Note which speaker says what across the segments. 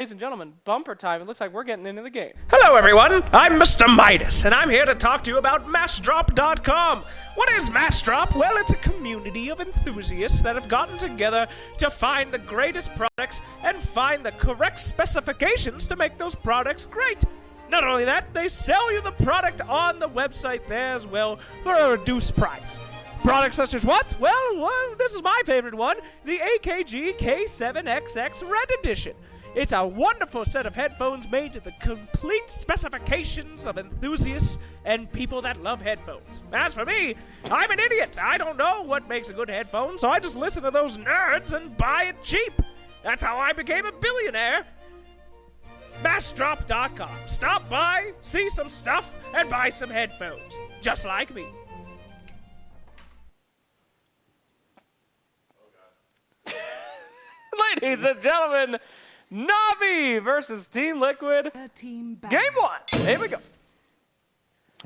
Speaker 1: Ladies and gentlemen, bumper time. It looks like we're getting into the game.
Speaker 2: Hello, everyone. I'm Mr. Midas, and I'm here to talk to you about MassDrop.com. What is MassDrop? Well, it's a community of enthusiasts that have gotten together to find the greatest products and find the correct specifications to make those products great. Not only that, they sell you the product on the website there as well for a reduced price. Products such as what? Well, this is my favorite one, the AKG K7XX Red Edition. It's a wonderful set of headphones made to the complete specifications of enthusiasts and people that love headphones. As for me, I'm an idiot. I don't know what makes a good headphone, so I just listen to those nerds and buy it cheap. That's how I became a billionaire. MassDrop.com. Stop by, see some stuff, and buy some headphones. Just like me.
Speaker 1: Ladies and gentlemen, Navi versus Team Liquid. Game 1. Here we go.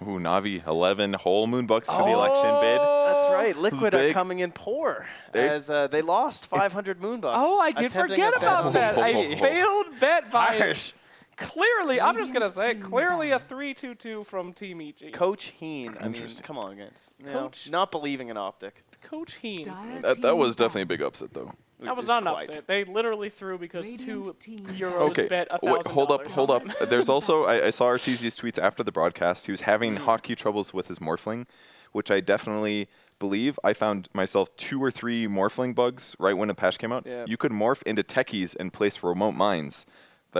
Speaker 3: Ooh, Navi, 11 whole moonbucks for the election bid.
Speaker 4: That's right. Liquid are coming in poor as they lost 500 moonbucks.
Speaker 1: Oh, I did forget about that. A failed bet by clearly, I'm just going to say, clearly a 3-2-2 from Team EG.
Speaker 4: Coach Heen. I mean, come on, guys. Coach, not believing in Optic.
Speaker 1: Coach Heen.
Speaker 3: That was definitely a big upset, though.
Speaker 1: That was not an upset. They literally threw because 2 euros bet $1,000.
Speaker 3: Hold up. There's also, I saw Arteezy's tweets after the broadcast. He was having hotkey troubles with his Morphling, which I definitely believe. I found myself 2 or 3 Morphling bugs right when the patch came out. Yeah. You could morph into techies and place remote mines,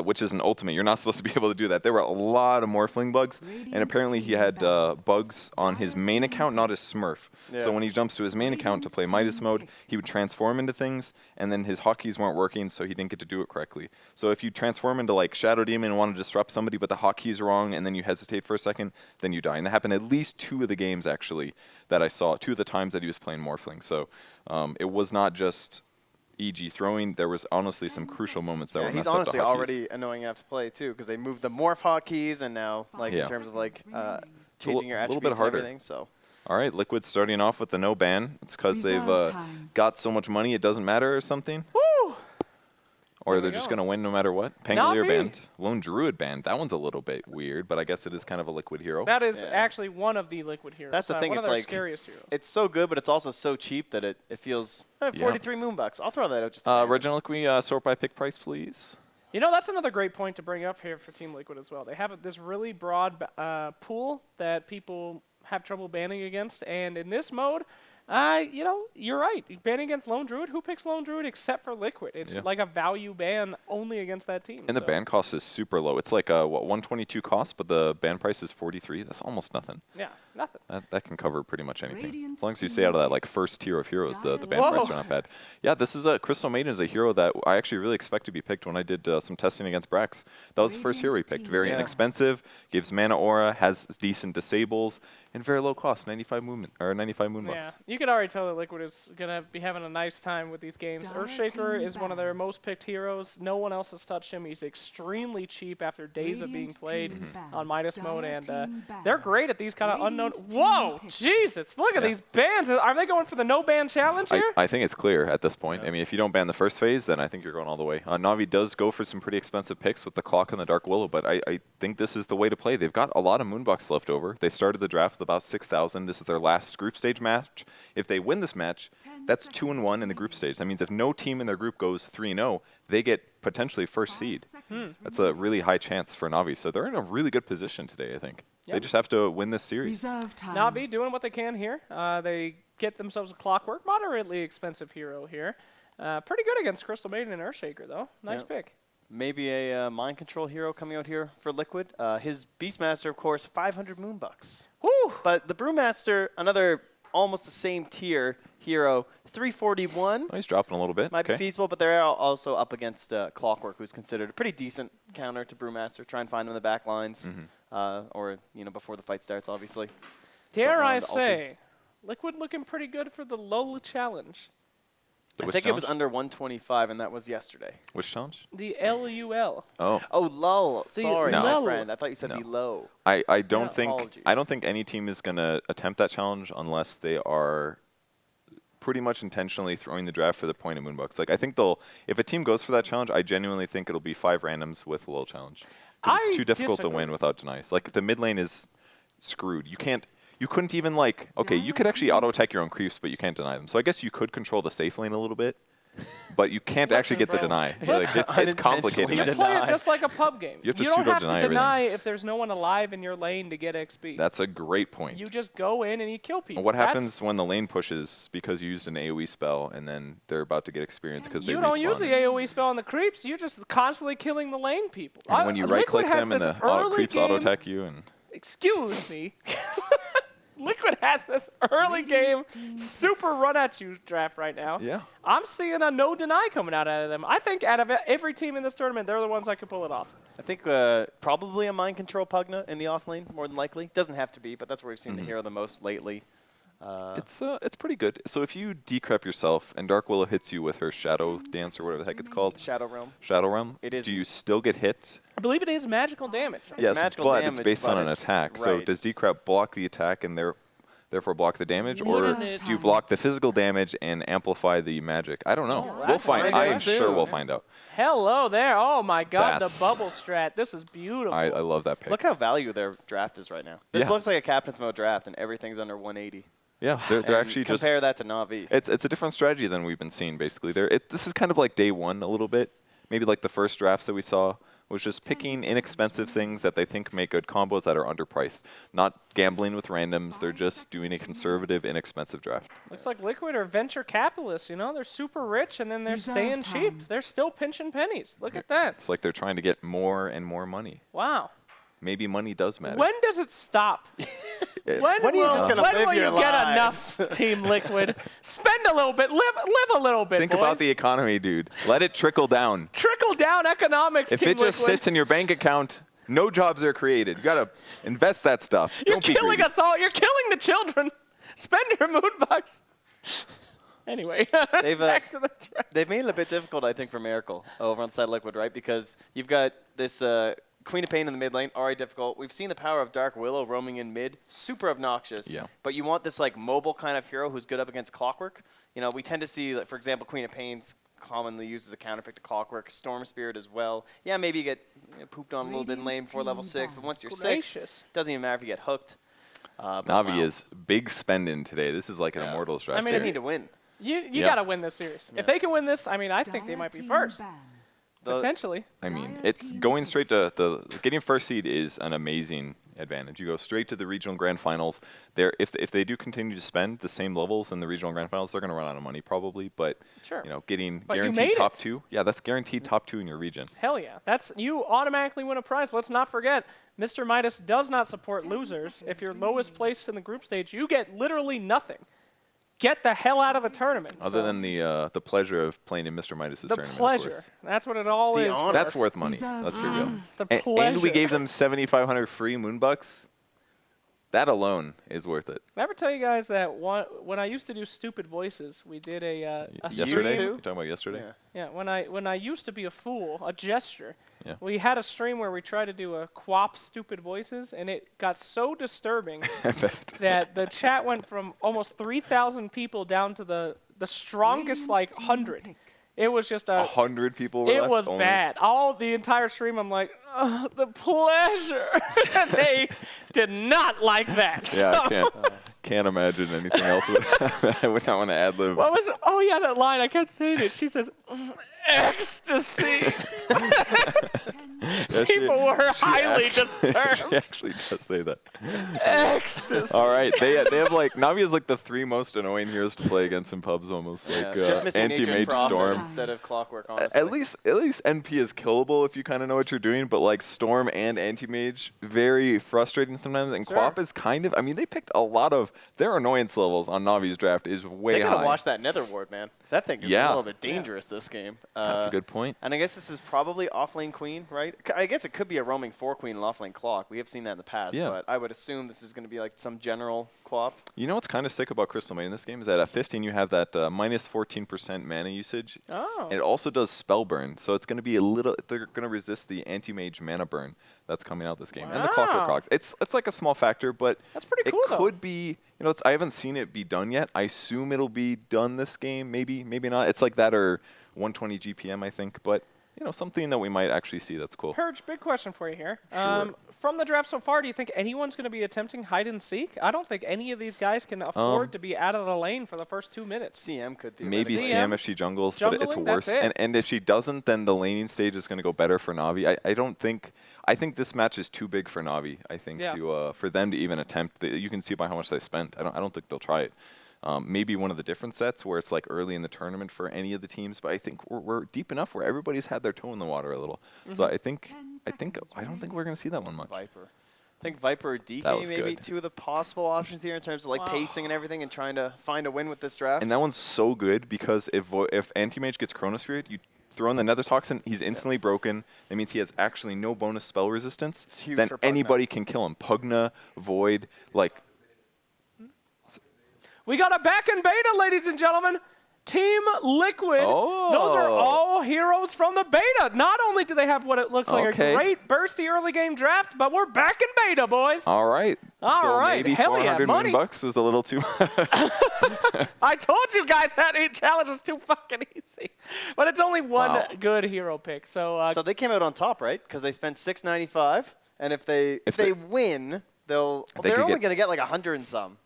Speaker 3: which is an ultimate. You're not supposed to be able to do that. There were a lot of Morphling bugs, and apparently he had bugs on his main account, not his Smurf. Yeah. So when he jumps to his main account to play Midas mode, he would transform into things, and then his hotkeys weren't working, so he didn't get to do it correctly. So if you transform into like Shadow Demon and want to disrupt somebody, but the hotkeys are wrong, and then you hesitate for a second, then you die. And that happened at least 2 of the games, actually, that I saw, 2 of the times that he was playing Morphling. So it was not just EG throwing. There was honestly some crucial moments that were messed up.
Speaker 4: He's honestly already annoying enough to play too, because they moved the morph hotkeys, and now in terms of like changing your attributes and everything. So.
Speaker 3: All right, Liquid starting off with the no ban. It's because they've got so much money it doesn't matter or something.
Speaker 1: Woo!
Speaker 3: Or they're just going to win no matter what. Pangolier banned. Lone Druid banned. That one's a little bit weird, but I guess it is kind of a Liquid hero.
Speaker 1: That is actually one of the Liquid heroes.
Speaker 4: That's the thing.
Speaker 1: One
Speaker 4: It's
Speaker 1: of their
Speaker 4: like
Speaker 1: scariest heroes.
Speaker 4: It's so good, but it's also so cheap that it feels 43 moonbucks. I'll throw that out just.
Speaker 3: Reginald, can we sort by pick price, please?
Speaker 1: You know, that's another great point to bring up here for Team Liquid as well. They have this really broad pool that people have trouble banning against, and in this mode, you know, you're right. Banning against Lone Druid, who picks Lone Druid except for Liquid? It's like a value ban only against that team.
Speaker 3: And the ban cost is super low. It's like a 122 cost, but the ban price is 43. That's almost nothing.
Speaker 1: Yeah, nothing.
Speaker 3: That can cover pretty much anything. As long as you stay out of that like first tier of heroes, the ban price are not bad. Yeah, this is Crystal Maiden is a hero that I actually really expect to be picked when I did some testing against Brax. That was the first hero he picked. Very inexpensive, gives mana aura, has decent disables, and very low cost, 95 movement or 95 moonbucks.
Speaker 1: Yeah, you could already tell that Liquid is gonna be having a nice time with these games. Earthshaker is one of their most picked heroes. No one else has touched him. He's extremely cheap after days of being played on Midas mode, and they're great at these kind of unknown. Whoa, Jesus! Look at these bans. Are they going for the no ban challenge here?
Speaker 3: I think it's clear at this point. I mean, if you don't ban the first phase, then I think you're going all the way. Navi does go for some pretty expensive picks with the Clock and the Dark Willow, but I think this is the way to play. They've got a lot of moonbucks left over. They started the draft with about 6,000. This is their last group stage match. If they win this match, that's 2-1 in the group stage. That means if no team in their group goes 3-0, they get potentially first seed. That's a really high chance for Navi. So they're in a really good position today, I think. They just have to win this series.
Speaker 1: Navi doing what they can here. They get themselves a Clockwork, moderately expensive hero here. Pretty good against Crystal Maiden and Earthshaker, though. Nice pick.
Speaker 4: Maybe a mind control hero coming out here for Liquid. His Beastmaster, of course, 500 moonbucks.
Speaker 1: Woo!
Speaker 4: But the Brewmaster, another almost the same tier hero, 341.
Speaker 3: Oh, he's dropping a little bit.
Speaker 4: Might be feasible, but they're also up against Clockwork, who's considered a pretty decent counter to Brewmaster. Try and find him in the back lines, or before the fight starts, obviously.
Speaker 1: Dare I say, Liquid looking pretty good for the LOL challenge.
Speaker 4: I think it was under 125, and that was yesterday.
Speaker 3: Which challenge?
Speaker 1: The LUL.
Speaker 3: Oh.
Speaker 4: Oh, lull. Sorry,
Speaker 1: no.
Speaker 4: my friend. I thought you said the low.
Speaker 3: I don't think
Speaker 4: apologies.
Speaker 3: I don't think any team is going to attempt that challenge unless they are pretty much intentionally throwing the draft for the point of Moonbucks. Like I think they'll, if a team goes for that challenge, I genuinely think it'll be 5 randoms with a little challenge. Because it's too difficult to win without denies. Like the mid lane is screwed. You couldn't even like, okay, you could actually auto-attack your own creeps, but you can't deny them. So I guess you could control the safe lane a little bit, but you can't actually get the deny. Like, it's complicated.
Speaker 1: You play it just like a pub game.
Speaker 3: You have to
Speaker 1: don't have
Speaker 3: pseudo-deny
Speaker 1: to deny
Speaker 3: everything.
Speaker 1: if there's no one alive in your lane to get XP.
Speaker 3: That's a great point.
Speaker 1: You just go in and you kill people.
Speaker 3: What happens when the lane pushes because you used an AoE spell and then they're about to get experience because they
Speaker 1: You
Speaker 3: respawn?
Speaker 1: don't use the AoE spell on the creeps. You're just constantly killing the lane people.
Speaker 3: And when you right-click them and the creeps auto-attack you. And
Speaker 1: excuse me. Liquid has this early game super run at you draft right now.
Speaker 3: Yeah.
Speaker 1: I'm seeing a no deny coming out of them. I think out of every team in this tournament, they're the ones that could pull it off.
Speaker 4: I think probably a mind control Pugna in the off lane, more than likely. Doesn't have to be, but that's where we've seen the hero the most lately.
Speaker 3: It's pretty good. So if you decrep yourself and Dark Willow hits you with her Shadow Dance or whatever the heck it's called.
Speaker 4: Shadow Realm.
Speaker 3: Shadow Realm.
Speaker 4: It is.
Speaker 3: Do you still get hit?
Speaker 1: I believe it is magical damage.
Speaker 3: Yes,
Speaker 4: magical
Speaker 3: but
Speaker 4: damage,
Speaker 3: it's based on an
Speaker 4: but
Speaker 3: attack. So
Speaker 4: right.
Speaker 3: does decrep block the attack and therefore block the damage, or
Speaker 1: Wouldn't it-
Speaker 3: do you block the physical damage and amplify the magic? I don't know. We'll
Speaker 1: that's
Speaker 3: find.
Speaker 1: a good
Speaker 3: I am
Speaker 1: question.
Speaker 3: sure we'll find out.
Speaker 1: Hello there. Oh my god,
Speaker 3: That's-
Speaker 1: the bubble strat. This is beautiful.
Speaker 3: I love that pick.
Speaker 4: Look how value their draft is right now. This
Speaker 3: Yeah.
Speaker 4: looks like a captain's mode draft, and everything's under 180.
Speaker 3: Yeah, they're
Speaker 4: And
Speaker 3: actually just.
Speaker 4: compare that to Navi.
Speaker 3: It's a different strategy than we've been seeing. Basically, this is kind of like day one a little bit. Maybe like the first drafts that we saw was just picking inexpensive things that they think make good combos that are underpriced. Not gambling with randoms. They're just doing a conservative, inexpensive draft.
Speaker 1: Looks like Liquid are venture capitalists, you know? They're super rich and then they're staying cheap. They're still pinching pennies. Look at that.
Speaker 3: It's like they're trying to get more and more money.
Speaker 1: Wow.
Speaker 3: Maybe money does matter.
Speaker 1: When does it stop?
Speaker 3: It-
Speaker 1: When
Speaker 4: When are you
Speaker 1: will,
Speaker 4: just gonna
Speaker 1: when
Speaker 4: live
Speaker 1: will
Speaker 4: your
Speaker 1: you get
Speaker 4: lives?
Speaker 1: enough, Team Liquid? Spend a little bit. Live a little bit,
Speaker 3: Think
Speaker 1: boys.
Speaker 3: about the economy, dude. Let it trickle down.
Speaker 1: Trickle down economics,
Speaker 3: If
Speaker 1: Team
Speaker 3: it just
Speaker 1: Liquid.
Speaker 3: sits in your bank account, no jobs are created. You gotta invest that stuff.
Speaker 1: You're
Speaker 3: Don't be
Speaker 1: killing
Speaker 3: greedy.
Speaker 1: us all. You're killing the children. Spend your moonbucks. Anyway,
Speaker 4: They've,
Speaker 1: back to the draft.
Speaker 4: They've made it a bit difficult, I think, for Miracle over on side Liquid, right? Because you've got this Queen of Pain in the mid lane, already difficult. We've seen the power of Dark Willow roaming in mid, super obnoxious.
Speaker 3: Yeah.
Speaker 4: But you want this like mobile kind of hero who's good up against Clockwork. You know, we tend to see, like, for example, Queen of Pain's commonly used as a counterpick to Clockwork, Storm Spirit as well. Yeah, maybe you get pooped on a little bit in lane before level 6, but once you're 6,
Speaker 1: Gracious.
Speaker 4: doesn't even matter if you get hooked. But
Speaker 3: Navi
Speaker 4: wow.
Speaker 3: is big spending today. This is like an Immortals draft.
Speaker 1: I mean,
Speaker 4: They
Speaker 1: if
Speaker 3: here.
Speaker 4: need to win.
Speaker 1: You
Speaker 3: Yeah.
Speaker 1: got to win this series. If they can win this, I mean, I think they might be first. Potentially.
Speaker 3: I mean, it's going straight to getting first seed is an amazing advantage. You go straight to the regional grand finals. If they do continue to spend the same levels in the regional grand finals, they're going to run out of money probably. But
Speaker 1: Sure.
Speaker 3: you know, getting
Speaker 1: But you
Speaker 3: guaranteed
Speaker 1: made
Speaker 3: top
Speaker 1: it.
Speaker 3: 2, yeah, that's guaranteed top 2 in your region.
Speaker 1: Hell yeah. You automatically win a prize. Let's not forget, Mr. Midas does not support losers. If you're lowest placed in the group stage, you get literally nothing. Get the hell out of the tournament.
Speaker 3: Other than the pleasure of playing in Mr. Midas's
Speaker 1: the
Speaker 3: tournament. of
Speaker 1: pleasure.
Speaker 3: course.
Speaker 1: That's what it all
Speaker 4: The
Speaker 1: is.
Speaker 4: honor.
Speaker 3: That's
Speaker 1: for us.
Speaker 3: worth money. Let's be real.
Speaker 1: The
Speaker 3: And
Speaker 1: pleasure.
Speaker 3: we gave them 7,500 free moonbucks. That alone is worth it.
Speaker 1: Did I ever tell you guys that when I used to do stupid voices, we did a
Speaker 3: Yesterday?
Speaker 1: stream.
Speaker 3: You're talking about yesterday?
Speaker 4: Yeah.
Speaker 1: Yeah, when I used to be a fool, a gesture,
Speaker 3: Yeah.
Speaker 1: we had a stream where we tried to do a quap stupid voices, and it got so disturbing
Speaker 3: I bet.
Speaker 1: that the chat went from almost 3,000 people down to the strongest, like, 100. It was just
Speaker 3: 100 people were
Speaker 1: It
Speaker 3: left
Speaker 1: was
Speaker 3: only?
Speaker 1: bad. The entire stream, I'm like, oh, the pleasure. They did not like that.
Speaker 3: Yeah, I
Speaker 1: So-
Speaker 3: can't imagine anything else I would not want to ad lib.
Speaker 1: What was? Oh yeah, that line. I kept saying it. She says, "Ecstasy." People were highly disturbed.
Speaker 3: She actually does say that.
Speaker 1: Ecstasy.
Speaker 3: All right, they have like Navi is like the 3 most annoying heroes to play against in pubs almost. Like
Speaker 4: just missing
Speaker 3: anti-mage
Speaker 4: Nature's Prophet
Speaker 3: Storm.
Speaker 4: instead of Clockwork, honestly.
Speaker 3: At least NP is killable if you kind of know what you're doing, but like Storm and Anti-Mage, very frustrating sometimes. And
Speaker 1: Sure.
Speaker 3: Quap is kind of, I mean, they picked a lot of, their annoyance levels on Navi's draft is way
Speaker 4: They gotta
Speaker 3: high.
Speaker 4: watch that Nether Ward, man. That thing is
Speaker 3: Yeah.
Speaker 4: a little bit dangerous this game.
Speaker 3: That's a good point.
Speaker 4: And I guess this is probably off-lane Queen, right? I guess guess it could be a roaming 4-queen Loftling clock. We have seen that in the past,
Speaker 3: Yeah.
Speaker 4: but I would assume this is going to be like some general quap.
Speaker 3: You know what's kind of sick about Crystal Maid in this game is that at 15 you have that minus 14% mana usage.
Speaker 1: Oh.
Speaker 3: It also does spell burn, so it's going to be a little. They're going to resist the anti-mage mana burn that's coming out this game, and the Clockwork
Speaker 1: Wow.
Speaker 3: Cogs. It's like a small factor, but
Speaker 1: That's pretty cool,
Speaker 3: it
Speaker 1: though.
Speaker 3: could be. You know, I haven't seen it be done yet. I assume it'll be done this game. Maybe not. It's like that or 120 GPM, I think, but. You know, something that we might actually see that's cool.
Speaker 1: Purge, big question for you here.
Speaker 3: Sure.
Speaker 1: From the draft so far, do you think anyone's going to be attempting hide and seek? I don't think any of these guys can afford to be out of the lane for the first 2 minutes.
Speaker 4: CM could
Speaker 3: Maybe
Speaker 4: theoretically.
Speaker 3: CM if she jungles, but it's
Speaker 1: Jungling,
Speaker 3: worse.
Speaker 1: that's it.
Speaker 3: And if she doesn't, then the laning stage is going to go better for Navi. I don't think. I think this match is too big for Navi. I think to for them to even attempt. You can see by how much they spent. I don't think they'll try it. Maybe one of the different sets where it's like early in the tournament for any of the teams, but I think we're deep enough where everybody's had their toe in the water a little. So I don't think we're going to see that one much.
Speaker 4: Viper. I think Viper or DK
Speaker 3: That was
Speaker 4: maybe
Speaker 3: good.
Speaker 4: two of the possible options here in terms of like pacing and everything and trying to find a win with this draft.
Speaker 3: And that one's so good because if Anti-Mage gets Chronosphere, you throw in the Nether Toxin, he's instantly broken. That means he has actually no bonus spell resistance.
Speaker 4: It's huge
Speaker 3: Then
Speaker 4: for Pugna.
Speaker 3: anybody can kill him. Pugna, Void, like...
Speaker 1: We got a back in beta, ladies and gentlemen. Team Liquid.
Speaker 3: Oh.
Speaker 1: Those are all heroes from the beta. Not only do they have what it looks like
Speaker 3: Okay.
Speaker 1: a great bursty early game draft, but we're back in beta, boys.
Speaker 3: All right.
Speaker 1: All
Speaker 3: so
Speaker 1: right.
Speaker 3: maybe
Speaker 1: Hell yeah,
Speaker 3: 400
Speaker 1: money.
Speaker 3: Moonbucks was a little too...
Speaker 1: I told you guys that challenge was too fucking easy. But it's only one
Speaker 3: Wow.
Speaker 1: good hero pick. So,
Speaker 4: So they came out on top, right? Because they spent $6.95, and if they win, they're
Speaker 3: They could
Speaker 4: only
Speaker 3: get-
Speaker 4: going to get like 100 and some.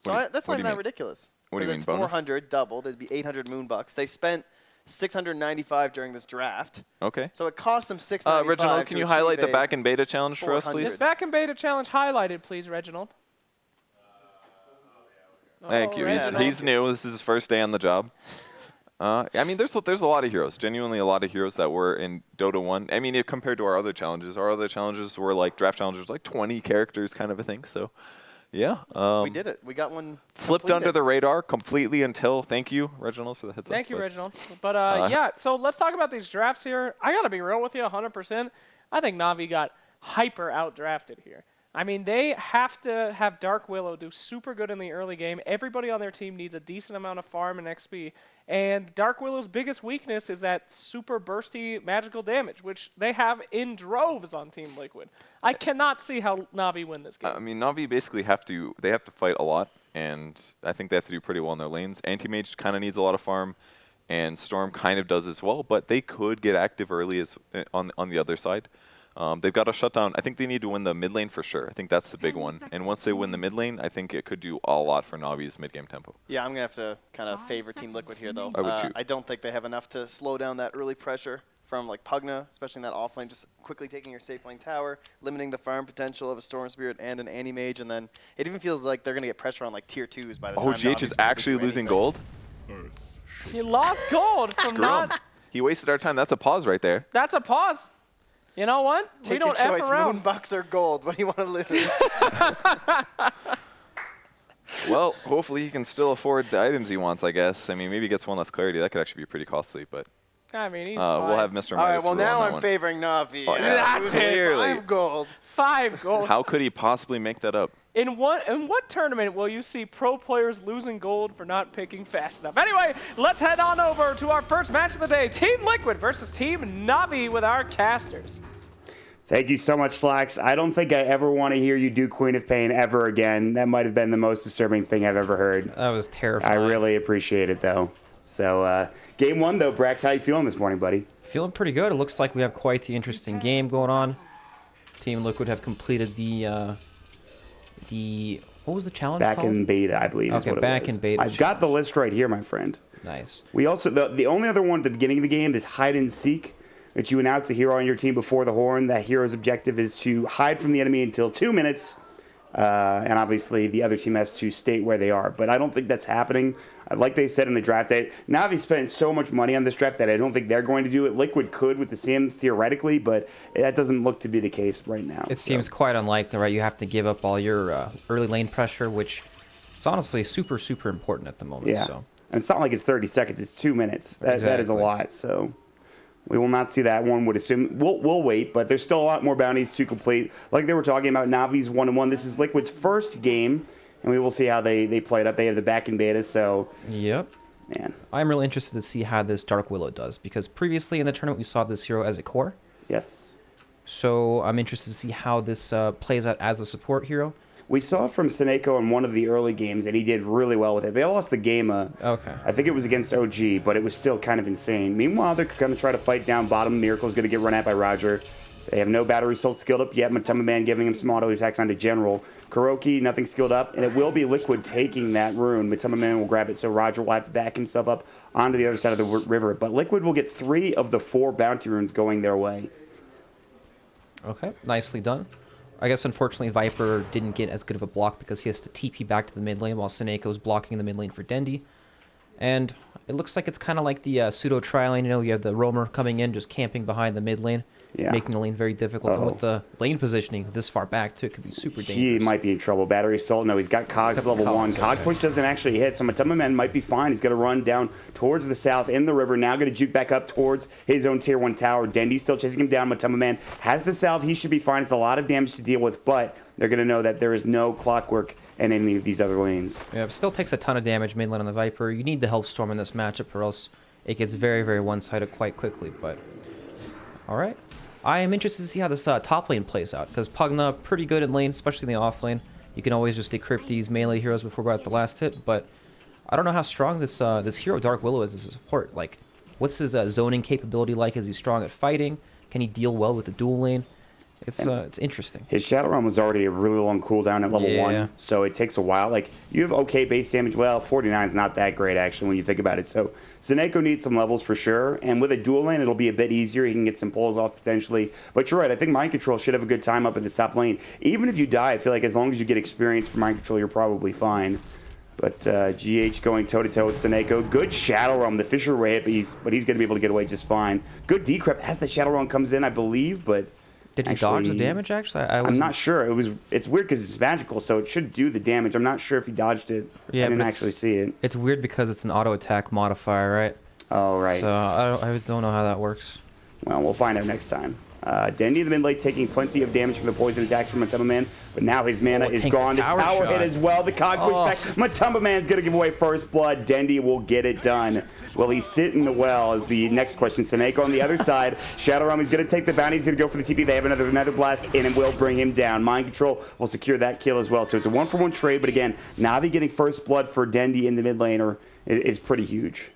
Speaker 4: So
Speaker 3: What do you-
Speaker 4: that's
Speaker 3: what
Speaker 4: not
Speaker 3: do you
Speaker 4: that
Speaker 3: mean?
Speaker 4: ridiculous.
Speaker 3: What do you mean,
Speaker 4: It's
Speaker 3: bonus?
Speaker 4: 400 doubled. It'd be 800 Moonbucks. They spent 695 during this draft,
Speaker 3: Okay.
Speaker 4: so it cost them 695.
Speaker 3: Reginald, can
Speaker 4: to
Speaker 3: you highlight the
Speaker 4: achieve
Speaker 3: back and beta challenge for us,
Speaker 4: 400.
Speaker 3: please?
Speaker 1: get back in beta challenge highlighted, please, Reginald.
Speaker 3: Thank you.
Speaker 1: Reginald.
Speaker 3: He's new. This is his first day on the job. I mean, there's a lot of heroes. Genuinely, a lot of heroes that were in Dota 1. I mean, compared to our other challenges were like draft challenges, like 20 characters kind of a thing. So, yeah.
Speaker 4: We did it. We got one.
Speaker 3: Slipped
Speaker 4: completed.
Speaker 3: under the radar completely until. Thank you, Reginald, for the heads up.
Speaker 1: Thank you,
Speaker 3: but-
Speaker 1: Reginald. But yeah, so let's talk about these drafts here. I got to be real with you 100%. I think Navi got hyper outdrafted here. I mean, they have to have Dark Willow do super good in the early game. Everybody on their team needs a decent amount of farm and XP. And Dark Willow's biggest weakness is that super bursty magical damage, which they have in droves on Team Liquid. I cannot see how Navi win this game.
Speaker 3: I mean, Navi basically have to fight a lot, and I think they have to do pretty well in their lanes. Anti-Mage kind of needs a lot of farm, and Storm kind of does as well, but they could get active early as on the other side. They've got to shut down. I think they need to win the mid lane for sure. I think that's the big one. And once they win the mid lane, I think it could do a lot for Navi's mid game tempo.
Speaker 4: Yeah, I'm going to have to kind of favor Team Liquid here, though.
Speaker 3: I would too.
Speaker 4: I don't think they have enough to slow down that early pressure from like Pugna, especially in that off lane, just quickly taking your safe lane tower, limiting the farm potential of a Storm Spirit and an Anti-Mage, and then it even feels like they're going to get pressure on like tier 2s by the time
Speaker 3: Oh, GH
Speaker 4: Navi's
Speaker 3: is
Speaker 4: able to
Speaker 3: actually
Speaker 4: do
Speaker 3: losing
Speaker 4: anything.
Speaker 3: gold?
Speaker 1: He lost gold from
Speaker 3: Screw him.
Speaker 1: not.
Speaker 3: He wasted our time. That's a pause right there.
Speaker 1: That's a pause. You know what?
Speaker 4: Take
Speaker 1: we don't
Speaker 4: your choice,
Speaker 1: F around.
Speaker 4: Moonbucks or gold. What do you want to lose?
Speaker 3: Well, hopefully he can still afford the items he wants, I guess. I mean, maybe he gets one less clarity. That could actually be pretty costly, but
Speaker 1: I mean, he's
Speaker 3: we'll
Speaker 1: fine.
Speaker 3: have Mr.
Speaker 4: All right,
Speaker 3: Midas
Speaker 4: well,
Speaker 3: rule on
Speaker 4: now
Speaker 3: that
Speaker 4: I'm
Speaker 3: one.
Speaker 4: favoring Navi.
Speaker 3: Oh, yeah,
Speaker 4: Losing
Speaker 3: clearly.
Speaker 4: 5 gold.
Speaker 1: 5 gold.
Speaker 3: How could he possibly make that up?
Speaker 1: In what tournament will you see pro players losing gold for not picking fast enough? Anyway, let's head on over to our first match of the day. Team Liquid versus Team Navi with our casters.
Speaker 5: Thank you so much, Slacks. I don't think I ever want to hear you do Queen of Pain ever again. That might have been the most disturbing thing I've ever heard.
Speaker 6: That was terrifying.
Speaker 5: I really appreciate it, though. So, game 1, though, Brax, how you feeling this morning, buddy?
Speaker 6: Feeling pretty good. It looks like we have quite the interesting game going on. Team Liquid have completed the what was the challenge
Speaker 5: Back
Speaker 6: called?
Speaker 5: in beta, I believe, is
Speaker 6: Okay,
Speaker 5: what it
Speaker 6: back
Speaker 5: was.
Speaker 6: in beta
Speaker 5: I've got the list right here, my friend.
Speaker 6: Nice.
Speaker 5: We also, the only other one at the beginning of the game is hide and seek, which you announce a hero on your team before the horn. That hero's objective is to hide from the enemy until 2 minutes, and obviously the other team has to state where they are. But I don't think that's happening. Like they said in the draft, Navi spent so much money on this draft that I don't think they're going to do it. Liquid could with the sim theoretically, but that doesn't look to be the case right now.
Speaker 6: It seems quite unlikely, right? You have to give up all your early lane pressure, which is honestly super, super important at the moment.
Speaker 5: Yeah,
Speaker 6: So.
Speaker 5: and it's not like it's 30 seconds; it's 2 minutes. That is a
Speaker 6: Exactly.
Speaker 5: lot. So We will not see that one, would assume. We'll wait, but there's still a lot more bounties to complete. Like they were talking about, Navi's 1-1. This is Liquid's first game, and we will see how they play it up. They have the back in beta, so...
Speaker 6: Yep.
Speaker 5: Man.
Speaker 6: I'm really interested to see how this Dark Willow does, because previously in the tournament we saw this hero as a core.
Speaker 5: Yes.
Speaker 6: So I'm interested to see how this plays out as a support hero.
Speaker 5: We saw it from Seneko in one of the early games, and he did really well with it. They lost the game.
Speaker 6: Okay.
Speaker 5: I think it was against OG, but it was still kind of insane. Meanwhile, they're going to try to fight down bottom. Miracle's going to get run at by Roger. They have no battery assault skilled up yet. Matuma Man giving him some auto attacks onto General. Kuroki, nothing skilled up, and it will be Liquid taking that rune. Matuma Man will grab it, so Roger will have to back himself up onto the other side of the river. But Liquid will get 3 of the 4 bounty runes going their way.
Speaker 6: Okay, nicely done. I guess, unfortunately, Viper didn't get as good of a block because he has to TP back to the mid lane while Seneco's blocking the mid lane for Dendi. And it looks like it's kind of like the pseudo tri-lane. You know, you have the roamer coming in, just camping behind the mid lane, making the lane very difficult. And with the lane positioning this far back, too, it could be super dangerous.
Speaker 5: He might be in trouble. Battery assault. No, he's got Cogs level 1. Cog push doesn't actually hit, so Matuma Man might be fine. He's going to run down towards the south in the river. Now going to juke back up towards his own tier 1 tower. Dendi's still chasing him down. Matuma Man has the south. He should be fine. It's a lot of damage to deal with, but they're going to know that there is no clockwork in any of these other lanes.
Speaker 6: Yeah, it still takes a ton of damage mid lane on the Viper. You need the Help Storm in this matchup, or else it gets very, very one-sided quite quickly. But all right. I am interested to see how this top lane plays out, because Pugna, pretty good in lane, especially in the off lane. You can always just decrypt these melee heroes before we're at the last hit, but I don't know how strong this this hero Dark Willow is as a support. Like, what's his zoning capability like? Is he strong at fighting? Can he deal well with the dual lane? It's interesting.
Speaker 5: His Shadow Realm was already a really long cooldown at level 1, so it takes a while. Like, you have okay base damage. Well, 49 is not that great, actually, when you think about it. So, Seneko needs some levels for sure, and with a dual lane, it'll be a bit easier. He can get some pulls off, potentially. But you're right, I think Mind Control should have a good time up in the top lane. Even if you die, I feel like as long as you get experience for Mind Control, you're probably fine. But GH going toe-to-toe with Seneko. Good Shadow Realm. The Fisher Ray hit, but he's going to be able to get away just fine. Good decrypt as the Shadow Realm comes in, I believe, but...
Speaker 6: Did he dodge the damage, actually?
Speaker 5: I'm not sure. It's weird because it's magical, so it should do the damage. I'm not sure if he dodged it.
Speaker 6: Yeah,
Speaker 5: I didn't actually see it.
Speaker 6: It's weird because it's an auto attack modifier, right?
Speaker 5: Oh, right.
Speaker 6: So I don't know how that works.
Speaker 5: Well, we'll find out next time. Dendi in the mid lane taking plenty of damage from the poison attacks from Matuma Man, but now his mana is gone. The tower hit as well. The cog push back. Matuma Man's going to give away first blood. Dendi will get it done. Will he sit in the well is the next question. Seneko on the other side. Shadow Realm, he's going to take the bounty. He's going to go for the TP. They have another blast in and will bring him down. Mind Control will secure that kill as well. So it's a 1-for-1 trade, but again, Navi getting first blood for Dendi in the mid lane is pretty huge.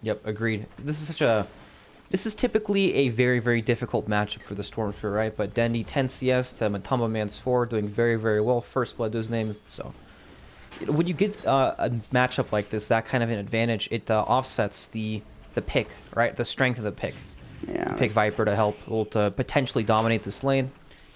Speaker 6: Yep, agreed. This is typically a very, very difficult matchup for the Stormtrooper, right? But Dendi 10 CS to Matuma Man's 4, doing very, very well. First blood to his name. So when you get a matchup like this, that kind of an advantage, it offsets the pick, right? The strength of the pick.
Speaker 5: Yeah.
Speaker 6: Pick Viper to help to potentially dominate this lane,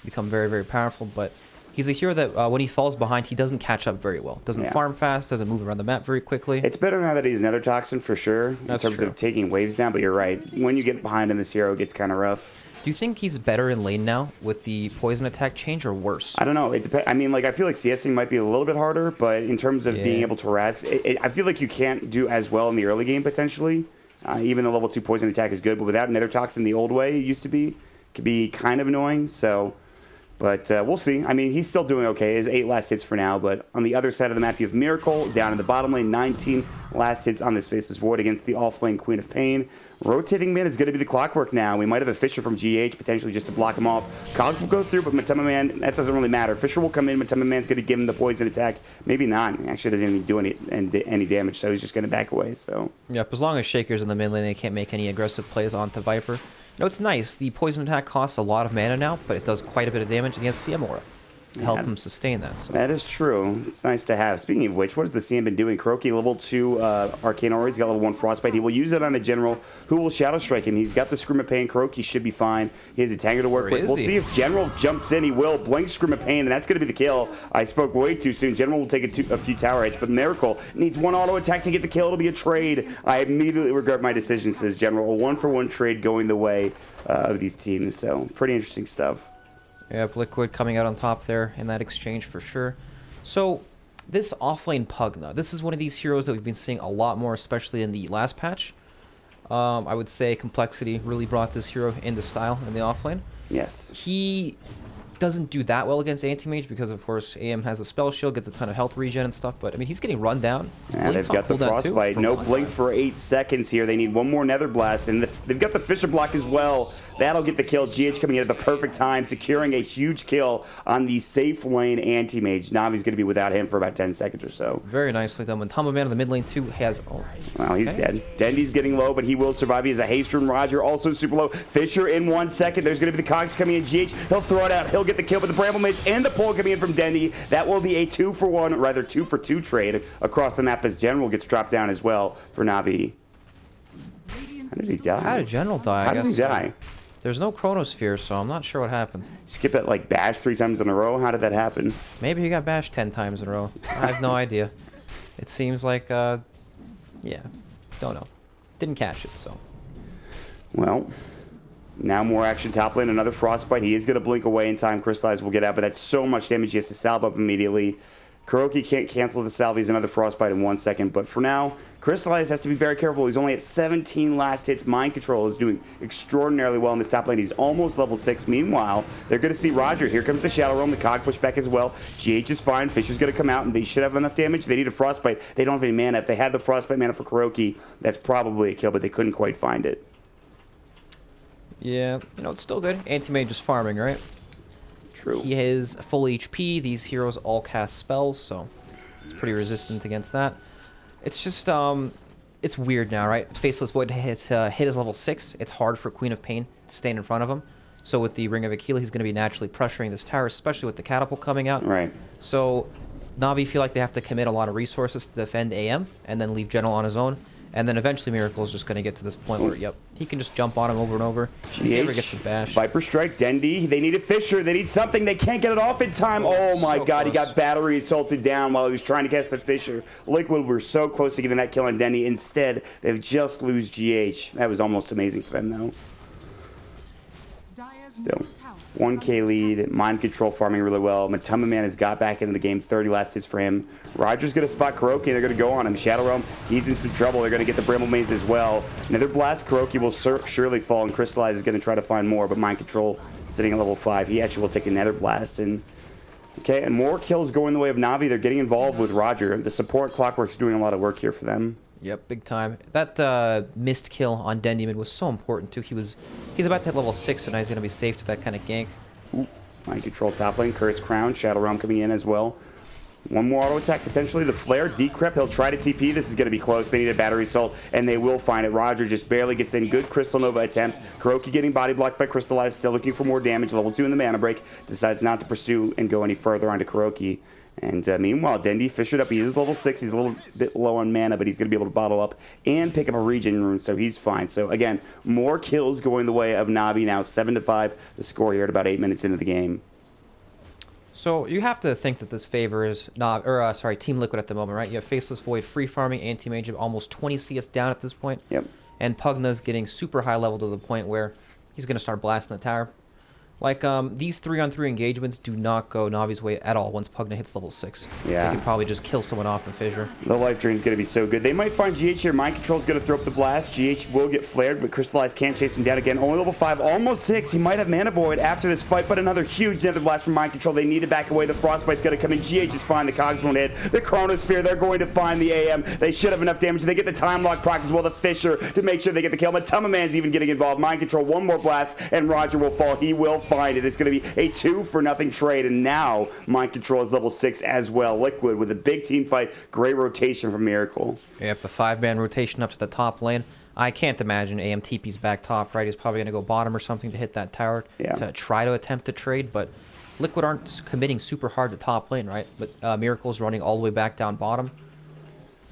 Speaker 6: become very, very powerful. But he's a hero that when he falls behind, he doesn't catch up very well. Doesn't farm fast, doesn't move around the map very quickly.
Speaker 5: It's better now that he's Nether Toxin for sure, in terms of taking waves down, but you're right. When you get behind in this hero, it gets kind of rough.
Speaker 6: Do you think he's better in lane now with the poison attack change, or worse?
Speaker 5: I don't know. I mean, like, I feel like CSing might be a little bit harder, but in terms of being able to harass, I feel like you can't do as well in the early game, potentially. Even the level 2 poison attack is good, but without Nether Toxin the old way it used to be, it could be kind of annoying, so... But we'll see. I mean, he's still doing okay. His 8 last hits for now. But on the other side of the map, you have Miracle down in the bottom lane. 19 last hits on this Faceless Void against the off-lane Queen of Pain. Rotating mid is going to be the clockwork now. We might have a Fisher from GH potentially just to block him off. Cogs will go through, but Matuma Man, that doesn't really matter. Fisher will come in. Matuma Man's going to give him the poison attack. Maybe not. He actually doesn't even do any damage, so he's just going to back away. So
Speaker 6: yep, as long as Shaker's in the mid lane, they can't make any aggressive plays onto Viper. No, it's nice. The poison attack costs a lot of mana now, but it does quite a bit of damage against Siamora to help him sustain that. So.
Speaker 5: That is true. It's nice to have. Speaking of which, what has the CM been doing? Kuroki, level 2 Arcane Aura. He's got level 1 Frostbite. He will use it on a General who will Shadow Strike him. He's got the Scream of Pain. Kuroki should be fine. He has a Tango to work with. We'll see if General jumps in. He will. Blink Scream of Pain, and that's going to be the kill. I spoke way too soon. General will take a few tower hits, but Miracle needs 1 auto attack to get the kill. It'll be a trade. I immediately regret my decision, says General. A 1-for-1 trade going the way of these teams. So pretty interesting stuff.
Speaker 6: Yep, Liquid coming out on top there in that exchange for sure. So this offlane Pugna, this is one of these heroes that we've been seeing a lot more, especially in the last patch. I would say complexity really brought this hero into style in the offlane.
Speaker 5: Yes.
Speaker 6: He doesn't do that well against Anti-Mage because, of course, AM has a spell shield, gets a ton of health regen and stuff, but, I mean, he's getting run down.
Speaker 5: And they've got the Frostbite. No blink for 8 seconds here. They need one more Nether Blast, and they've got the Fissure Block as well. That'll get the kill. GH coming in at the perfect time, securing a huge kill on the safe lane Anti-Mage. Navi's going to be without him for about 10 seconds or so.
Speaker 6: Very nicely done. When Tomba Man in the mid lane, too, has... Oh,
Speaker 5: well, he's dead. Dendy's getting low, but he will survive. He has a haste rune. Roger also super low. Fisher in 1 second. There's going to be the Cogs coming in. GH, he'll throw it out. He'll get the kill, but the Bramble Mage and the pull coming in from Dendy. That will be a 2-for-1, rather 2-for-2 trade across the map as General gets dropped down as well for Navi. How did he die?
Speaker 6: How did General die?
Speaker 5: How did he die?
Speaker 6: There's no Chronosphere, so I'm not sure what happened.
Speaker 5: Skip that like bash 3 times in a row? How did that happen?
Speaker 6: Maybe he got bashed 10 times in a row. I have no idea. It seems like, yeah, don't know. Didn't catch it, so.
Speaker 5: Well, now more action top lane. Another Frostbite. He is going to blink away in time. Crystallize will get out, but that's so much damage he has to salve up immediately. Kuroki can't cancel the salve. He's another Frostbite in 1 second, but for now, Crystallize has to be very careful. He's only at 17 last hits. Mind Control is doing extraordinarily well in this top lane. He's almost level 6. Meanwhile, they're going to see Roger. Here comes the Shadow Realm. The Cog pushback as well. GH is fine. Fisher's going to come out, and they should have enough damage. They need a Frostbite. They don't have any mana. If they had the Frostbite mana for Kuroki, that's probably a kill, but they couldn't quite find it.
Speaker 6: Yeah, you know, it's still good. Anti-Mage is farming, right?
Speaker 5: True.
Speaker 6: He has full HP. These heroes all cast spells, so it's pretty resistant against that. It's just, it's weird now, right? Faceless Void hit is level 6. It's hard for Queen of Pain to stand in front of him. So with the Ring of Achilles, he's going to be naturally pressuring this tower, especially with the Catapult coming out.
Speaker 5: Right.
Speaker 6: So Navi feel like they have to commit a lot of resources to defend AM and then leave General on his own. And then eventually Miracle is just going to get to this point where, yep, he can just jump on him over and over. He never gets a bash.
Speaker 5: Viper Strike, Dendy. They need a Fisher. They need something. They can't get it off in time. Oh my God,
Speaker 6: close.
Speaker 5: He got battery assaulted down while he was trying to cast the Fisher. Liquid were so close to getting that kill on Dendy. Instead, they just lose GH. That was almost amazing for them, though. Still, 1K lead. Mind Control farming really well. Matuma Man has got back into the game. 30 last hits for him. Roger's going to spot Kuroki. They're going to go on him. Shadow Realm, he's in some trouble. They're going to get the Bramble Maze as well. Another Blast. Kuroki will surely fall, and Crystallize is going to try to find more, but Mind Control sitting at level 5. He actually will take another Blast. And okay, and more kills go in the way of Navi. They're getting involved with Roger. The support Clockwork's doing a lot of work here for them.
Speaker 6: Yep, big time. That missed kill on Dendyman was so important too. He's about to hit level 6, so now he's going to be safe to that kind of gank.
Speaker 5: Ooh, Mind Control top lane. Curse Crown. Shadow Realm coming in as well. One more auto attack, potentially. The Flare, Decrep, he'll try to TP. This is going to be close. They need a battery assault, and they will find it. Roger just barely gets in. Good Crystal Nova attempt. Kuroki getting body blocked by Crystallize, still looking for more damage. Level 2 in the mana break. Decides not to pursue and go any further onto Kuroki. And meanwhile, Dendy fished up. He is level 6. He's a little bit low on mana, but he's going to be able to bottle up and pick up a regen rune, so he's fine. So again, more kills going the way of Navi now. 7-5, the score here at about 8 minutes into the game.
Speaker 6: So you have to think that this favors Team Liquid at the moment, right? You have Faceless Void free farming, Anti-Mage of almost 20 CS down at this point.
Speaker 5: Yep.
Speaker 6: And Pugna's getting super high level to the point where he's going to start blasting the tower. Like, these 3-on-3 engagements do not go Navi's way at all once Pugna hits level 6.
Speaker 5: Yeah.
Speaker 6: They can probably just kill someone off the fissure.
Speaker 5: The life drain is going to be so good. They might find GH here. Mind Control is going to throw up the blast. GH will get flared, but Crystallize can't chase him down again. Only level 5, almost 6. He might have Mana Void after this fight, but another huge Nether Blast from Mind Control. They need to back away. The Frostbite's going to come in. GH is fine. The Cogs won't hit. The Chronosphere, they're going to find the AM. They should have enough damage. They get the Time Lock proc as well. The Fissure to make sure they get the kill. Matuma Man's even getting involved. Mind Control, one more blast, and Roger will fall. He will find it. It's going to be a 2-for-0 trade, and now Mind Control is level 6 as well. Liquid with a big team fight. Great rotation from Miracle.
Speaker 6: Yep, the 5-man rotation up to the top lane. I can't imagine AM TP's back top, right? He's probably going to go bottom or something to hit that tower to try to attempt to trade, but Liquid aren't committing super hard to top lane, right? But Miracle's running all the way back down bottom.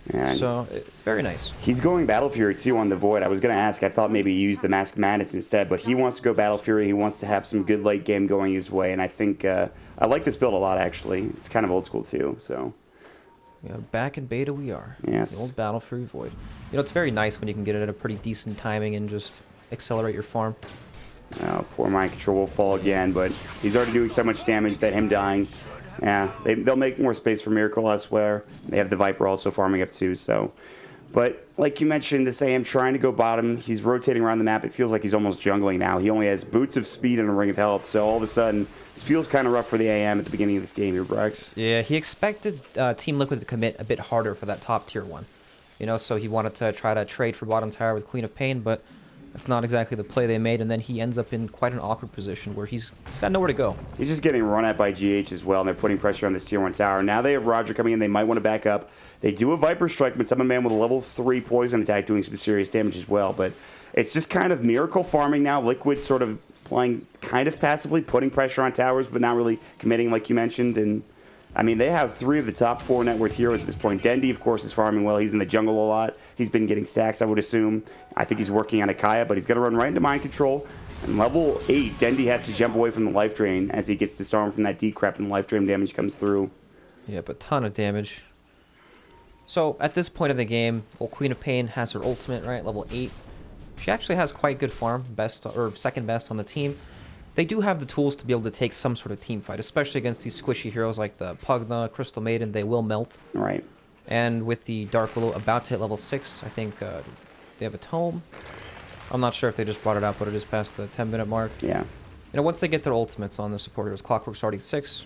Speaker 5: And
Speaker 6: so it's very nice.
Speaker 5: He's going Battle Fury too on the Void. I was going to ask, I thought maybe use the Mask Madness instead, but he wants to go Battle Fury. He wants to have some good late game going his way, and I think I like this build a lot, actually. It's kind of old school too, so.
Speaker 6: Yeah, back in beta we are.
Speaker 5: Yes.
Speaker 6: The old Battle Fury Void. You know, it's very nice when you can get it at a pretty decent timing and just accelerate your farm.
Speaker 5: Oh, poor Mind Control will fall again, but he's already doing so much damage that him dying. Yeah, they'll make more space for Miracle elsewhere. They have the Viper also farming up too, so. But like you mentioned, this AM trying to go bottom. He's rotating around the map. It feels like he's almost jungling now. He only has boots of speed and a ring of health. So all of a sudden, this feels kind of rough for the AM at the beginning of this game here, Brex.
Speaker 6: Yeah, he expected Team Liquid to commit a bit harder for that top tier one. You know, so he wanted to try to trade for bottom tower with Queen of Pain, but that's not exactly the play they made, and then he ends up in quite an awkward position where he's got nowhere to go.
Speaker 5: He's just getting run at by GH as well, and they're putting pressure on this tier 1 tower. Now they have Roger coming in. They might want to back up. They do a Viper Strike, but Summon Man with a level 3 poison attack doing some serious damage as well. But it's just kind of Miracle farming now. Liquid sort of playing kind of passively, putting pressure on towers, but not really committing like you mentioned. And I mean, they have 3 of the top 4 net worth heroes at this point. Dendi, of course, is farming well. He's in the jungle a lot. He's been getting stacks, I would assume. I think he's working on Akaya, but he's going to run right into mind control. And level 8, Dendi has to jump away from the life drain as he gets disarmed from that decrep and the life drain damage comes through.
Speaker 6: Yeah, but ton of damage. So at this point of the game, well, Queen of Pain has her ultimate, right? Level 8. She actually has quite good farm, best or second best on the team. They do have the tools to be able to take some sort of team fight, especially against these squishy heroes like the Pugna, Crystal Maiden. They will melt.
Speaker 5: Right.
Speaker 6: And with the Dark Willow about to hit level 6, I think they have a tome. I'm not sure if they just brought it out, but it is past the 10-minute mark.
Speaker 5: Yeah.
Speaker 6: You know, once they get their ultimates on the support heroes, Clockwork's already 6.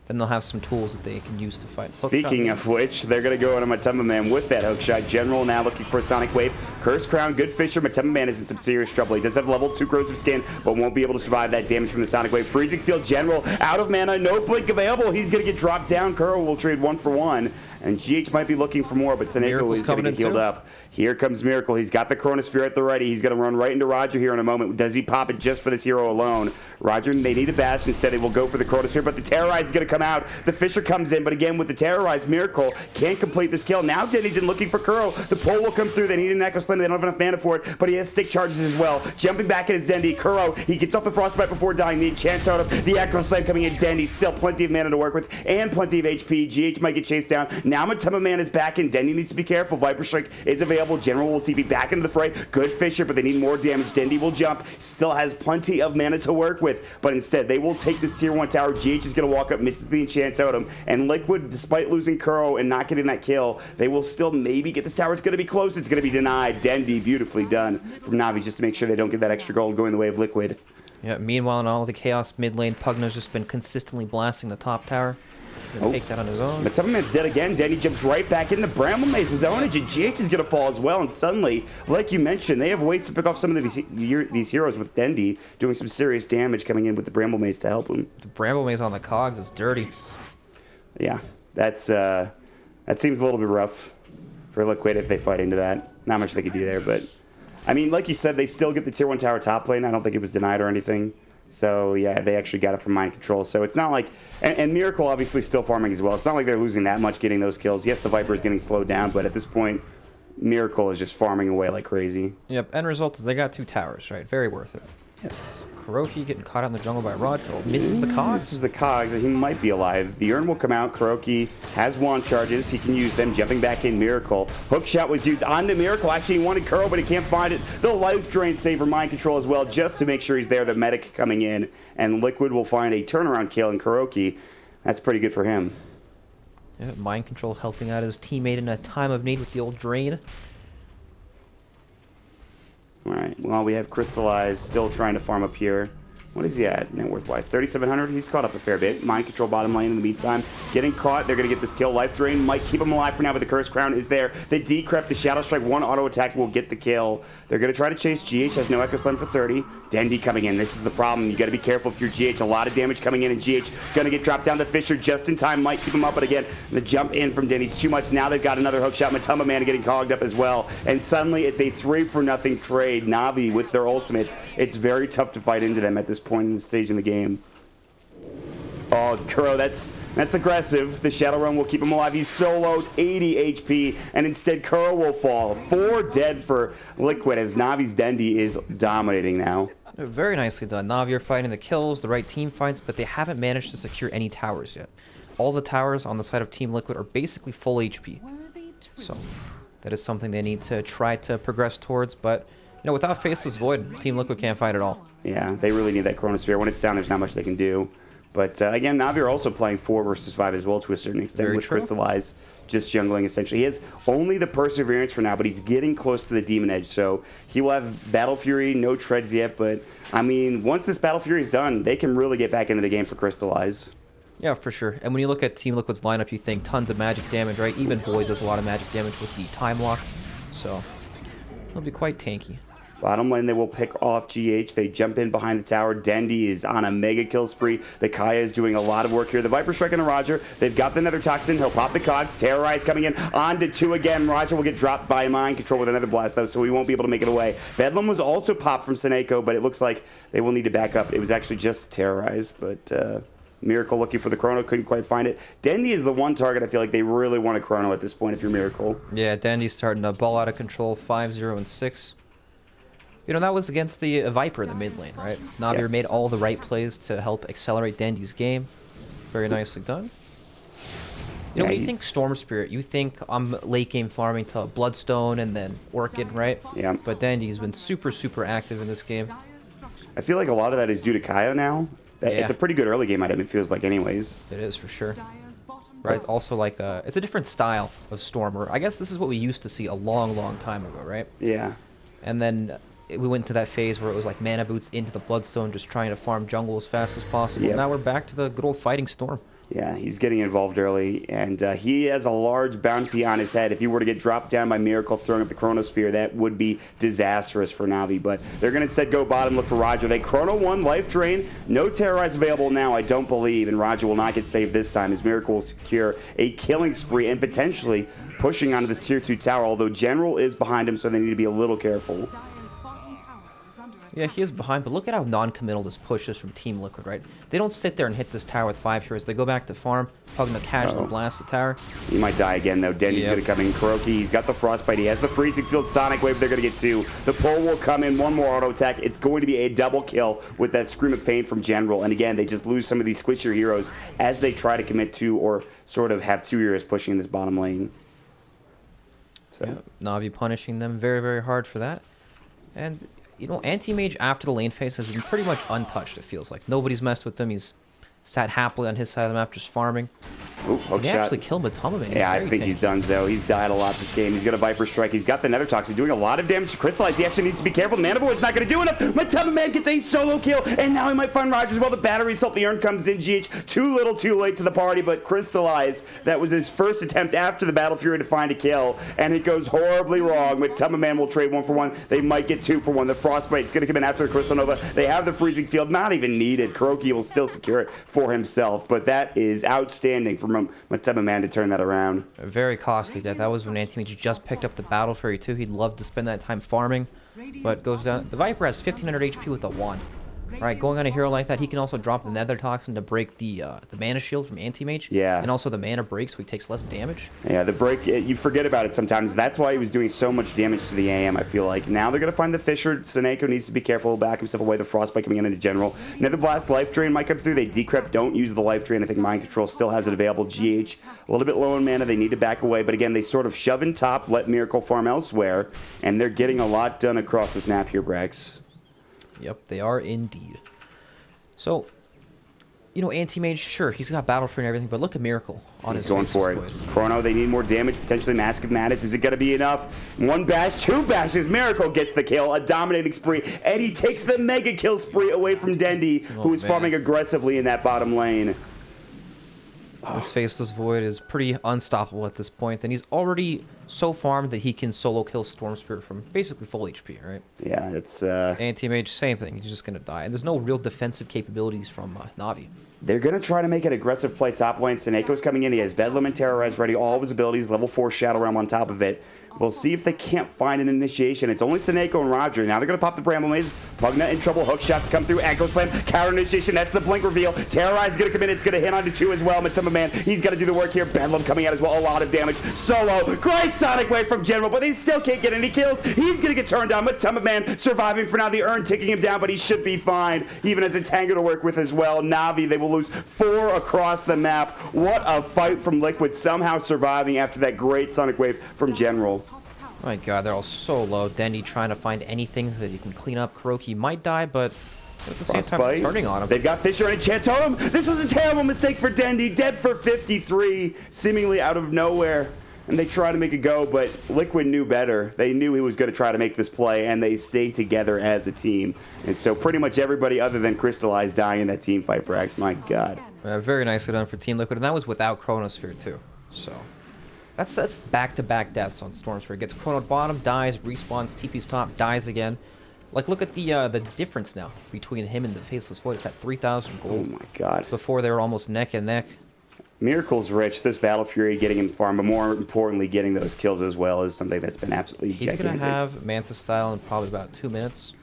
Speaker 6: Then they'll have some tools that they can use to fight.
Speaker 5: Speaking of which, they're going to go on a Matumba Man with that hookshot. General now looking for a Sonic Wave. Curse Crown, good Fisher. Matumba Man is in some serious trouble. He does have level 2 corrosive skin, but won't be able to survive that damage from the Sonic Wave. Freezing Field General, out of mana, no blink available. He's going to get dropped down. Kuro will trade 1 for 1. And GH might be looking for more, but Seneko is going to get healed up. Here comes Miracle. He's got the Chronosphere at the ready. He's going to run right into Roger here in a moment. Does he pop it just for this hero alone? Roger, they need a bash. Instead, they will go for the Chronosphere, but the Terrorize is going to come out. The Fisher comes in, but again, with the Terrorize, Miracle can't complete this kill. Now Denny's in looking for Kuro. The pole will come through. They need an Echo Slam. They don't have enough mana for it, but he has stick charges as well. Jumping back at his Dendi. Kuro, he gets off the Frostbite before dying. The Enchant Totem, the Echo Slam coming in. Dendi, still plenty of mana to work with and plenty of HP. GH might get chased down. Now Matumba Man is back, and Dendi needs to be careful. Viper Strike is available. General will TP back into the fray. Good Fisher, but they need more damage. Dendi will jump. Still has plenty of mana to work with, but instead they will take this tier 1 tower. GH is going to walk up, misses the Enchant Totem, and Liquid, despite losing Kuro and not getting that kill, they will still maybe get this tower. It's going to be close. It's going to be denied. Dendi, beautifully done from Navi, just to make sure they don't get that extra gold going the way of Liquid.
Speaker 6: Yeah, meanwhile, in all of the chaos mid lane, Pugna's just been consistently blasting the top tower. Gonna take that on his own.
Speaker 5: Matumba Man's dead again. Denny jumps right back in. The Bramble Maze was ownage, and GH is going to fall as well. And suddenly, like you mentioned, they have ways to pick off some of these heroes with Dendi doing some serious damage coming in with the Bramble Maze to help him.
Speaker 6: The Bramble Maze on the cogs is dirty.
Speaker 5: Yeah, that seems a little bit rough for Liquid if they fight into that. Not much they could do there, but I mean, like you said, they still get the tier 1 tower top lane. I don't think it was denied or anything. So, yeah, they actually got it from mind control. So it's not like... And Miracle obviously still farming as well. It's not like they're losing that much getting those kills. Yes, the Viper is getting slowed down, but at this point, Miracle is just farming away like crazy.
Speaker 6: Yep, end result is they got 2 towers, right? Very worth it.
Speaker 5: Yes.
Speaker 6: Kuroki getting caught out in the jungle by Roger. Misses the cogs.
Speaker 5: Misses the cogs. He might be alive. The urn will come out. Kuroki has wand charges. He can use them. Jumping back in, Miracle. Hook shot was used on the Miracle. Actually, he wanted Kuro, but he can't find it. The life drain save for mind control as well, just to make sure he's there. The medic coming in. And Liquid will find a turnaround kill in Kuroki. That's pretty good for him.
Speaker 6: Yeah, mind control helping out his teammate in a time of need with the old drain.
Speaker 5: Alright, well, we have Crystallize still trying to farm up here. What is he at net worth-wise? 3,700? He's caught up a fair bit. Mind control bottom lane in the meantime. Getting caught. They're going to get this kill. Life Drain might keep him alive for now, but the Curse Crown is there. The Decrep, the Shadow Strike, 1 auto attack will get the kill. They're going to try to chase. GH has no Echo Slam for 30. Dendi coming in. This is the problem. You got to be careful if you're GH. A lot of damage coming in, and GH going to get dropped down to Fisher just in time. Might keep him up, but again, the jump in from Dendi's too much. Now they've got another hook shot. Matumba Man getting cogged up as well. And suddenly it's a 3-for-0 trade. Navi with their ultimates. It's very tough to fight into them at this point in the stage in the game. Oh, Kuro, that's aggressive. The Shadow Run will keep him alive. He's soloed 80 HP, and instead Kuro will fall. 4 dead for Liquid as Navi's Dendi is dominating now.
Speaker 6: Very nicely done. Navi are fighting the kills, the right team fights, but they haven't managed to secure any towers yet. All the towers on the side of Team Liquid are basically full HP. So that is something they need to try to progress towards, but you know, without Faceless Void, Team Liquid can't fight at all.
Speaker 5: Yeah, they really need that Chronosphere. When it's down, there's not much they can do. But again, Navi are also playing 4 versus 5 as well to a certain extent,
Speaker 6: Very
Speaker 5: with
Speaker 6: true.
Speaker 5: Crystallize just jungling essentially. He has only the Perseverance for now, but he's getting close to the Demon Edge, so he will have Battle Fury, no treads yet, but I mean, once this Battle Fury is done, they can really get back into the game for Crystallize.
Speaker 6: Yeah, for sure. And when you look at Team Liquid's lineup, you think tons of magic damage, right? Even Void does a lot of magic damage with the Time Lock, so it'll be quite tanky.
Speaker 5: Bottom lane, they will pick off GH. They jump in behind the tower. Dendi is on a mega kill spree. The Kaya is doing a lot of work here. The Viper Strike and the Roger. They've got the Nether Toxin. He'll pop the Cogs. Terrorize coming in. On to 2 again. Roger will get dropped by Mind Control with another blast, though, so he won't be able to make it away. Bedlam was also popped from Seneko, but it looks like they will need to back up. It was actually just Terrorize, but Miracle looking for the Chrono. Couldn't quite find it. Dendi is the one target I feel like they really want a Chrono at this point if you're Miracle.
Speaker 6: Yeah, Dendi's starting to ball out of control, 5-0 and 6. You know, that was against the Viper in the mid lane, right? Navi
Speaker 5: Yes.
Speaker 6: made all the right plays to help accelerate Dendi's game. Very nicely done. You know,
Speaker 5: Yeah,
Speaker 6: when you think
Speaker 5: he's-
Speaker 6: Storm Spirit, you think I'm late game farming to Bloodstone and then Orchid, right?
Speaker 5: Yeah.
Speaker 6: But Dendi's been super, super active in this game.
Speaker 5: I feel like a lot of that is due to Kaya now.
Speaker 6: Yeah.
Speaker 5: It's a pretty good early game item, it feels like anyways.
Speaker 6: It is, for sure. Right, also like, it's a different style of Stormer. I guess this is what we used to see a long, long time ago, right?
Speaker 5: Yeah.
Speaker 6: And then we went to that phase where it was like mana boots into the Bloodstone, just trying to farm jungle as fast as possible.
Speaker 5: Yep.
Speaker 6: Now we're back to the good old fighting Storm.
Speaker 5: Yeah, he's getting involved early, and he has a large bounty on his head. If he were to get dropped down by Miracle throwing up the Chronosphere, that would be disastrous for Navi. But they're going to instead go bottom, look for Roger. They Chrono 1, Life Drain, no Terrorize available now, I don't believe, and Roger will not get saved this time as Miracle will secure a killing spree and potentially pushing onto this Tier 2 tower, although General is behind him, so they need to be a little careful.
Speaker 6: Yeah, he is behind, but look at how non-committal this push is from Team Liquid, right? They don't sit there and hit this tower with 5 heroes. They go back to farm, Pugna casually blast the tower.
Speaker 5: He might die again, though. Denny's
Speaker 6: Yep.
Speaker 5: going to come in. Kuroki, he's got the Frostbite. He has the Freezing Field Sonic Wave. They're going to get 2. The pull will come in. 1 more auto attack. It's going to be a double kill with that Scream of Pain from General. And again, they just lose some of these squishier heroes as they try to commit to or sort of have 2 heroes pushing in this bottom lane. So,
Speaker 6: Yeah, Navi punishing them very, very hard for that. And, you know, Anti-Mage after the lane phase has been pretty much untouched, it feels like. Nobody's messed with him. He's sat happily on his side of the map just farming.
Speaker 5: ooh, hook
Speaker 6: He
Speaker 5: shot.
Speaker 6: actually killed Matama, man.
Speaker 5: Yeah, I think he's done, though. He's died a lot this game. He's got a Viper Strike. He's got the Nether Toxin doing a lot of damage to Crystallize. He actually needs to be careful. The Mana Void's not going to do enough. Matama Man gets a solo kill, and now he might find Rogers. Well, the Battery Assault, the Urn comes in. GH, too little, too late to the party, but Crystallize, that was his first attempt after the Battle Fury to find a kill, and it goes horribly wrong. Matama Man will trade 1 for 1. They might get 2 for 1. The Frostbite's going to come in after the Crystal Nova. They have the Freezing Field, not even needed. Kuroki will still secure it for himself, but that is outstanding from Matama Man to turn that around.
Speaker 6: A very costly death. That was when Anti-Mage just picked up the Battle Fury too. He'd love to spend that time farming, but goes down. The Viper has 1500 HP with a wand. Right, going on a hero like that, he can also drop the Nether Toxin to break the mana shield from Anti-Mage.
Speaker 5: Yeah.
Speaker 6: And also the mana break, so he takes less damage.
Speaker 5: Yeah, the break, you forget about it sometimes. That's why he was doing so much damage to the AM, I feel like. Now they're going to find the Fisher. Seneko needs to be careful, back himself away. The Frostbite coming in into General. Nether Blast, Life Drain might come through. They decrep, don't use the Life Drain. I think Mind Control still has it available. GH, a little bit low in mana. They need to back away. But again, they sort of shove in top, let Miracle farm elsewhere. And they're getting a lot done across this map here, Brax.
Speaker 6: Yep, they are indeed. So, you know, Anti-Mage, sure, he's got Battle Fury and everything, but look at Miracle on
Speaker 5: He's
Speaker 6: his
Speaker 5: going
Speaker 6: face
Speaker 5: for it.
Speaker 6: with Void.
Speaker 5: Chrono, they need more damage. Potentially Mask of Madness. Is it going to be enough? 1 bash, 2 bashes. Miracle gets the kill. A dominating spree. And he takes the mega kill spree away from Dendi, who is
Speaker 6: man.
Speaker 5: farming aggressively in that bottom lane.
Speaker 6: This Faceless Void is pretty unstoppable at this point, and he's already so farmed that he can solo kill Storm Spirit from basically full HP, right?
Speaker 5: Yeah, it's
Speaker 6: Anti-Mage, same thing. He's just going to die. And there's no real defensive capabilities from Navi.
Speaker 5: they're going to try to make an aggressive play top lane. Seneco's coming in. He has Bedlam and Terrorize ready. All of his abilities. Level 4 Shadow Realm on top of it. We'll see if they can't find an initiation. It's only Seneko and Roger. Now they're going to pop the Bramble Maze. Pugna in trouble. Hook shots come through. Echo Slam. Counter initiation. That's the blink reveal. Terrorize is going to come in. It's going to hit onto 2 as well. Matuma Man, he's got to do the work here. Bedlam coming out as well. A lot of damage. Solo. Great Sonic Wave from General, but they still can't get any kills. He's going to get turned down. Matuma Man surviving for now. The Urn ticking him down, but he should be fine. Even as a Tango to work with as well. Navi, they will lose 4 across the map. What a fight from Liquid, somehow surviving after that great Sonic Wave from General.
Speaker 6: Oh my god, they're all so low. Dendi trying to find anything so that he can clean up. Kuroki might die, but At the same time,
Speaker 5: Frostbite.
Speaker 6: turning on him.
Speaker 5: They've got Fisher and Enchant Totem. This was a terrible mistake for Dendy. Dead for 53, seemingly out of nowhere. And they tried to make a go, but Liquid knew better. They knew he was going to try to make this play, and they stayed together as a team. And so pretty much everybody other than Crystallize dying in that team fight, Brax. My God.
Speaker 6: Very nicely done for Team Liquid, and that was without Chronosphere too. So that's back-to-back deaths on Stormsphere. Gets chronoed bottom, dies, respawns, TP's top, dies again. Like, look at the difference now between him and the Faceless Void. It's at 3,000 gold.
Speaker 5: Oh my God.
Speaker 6: Before they were almost neck and neck.
Speaker 5: Miracle's rich. This Battle Fury getting him farm, but more importantly, getting those kills as well is something that's been absolutely
Speaker 6: He's
Speaker 5: gigantic.
Speaker 6: going to have Manta Style in probably about 2 minutes.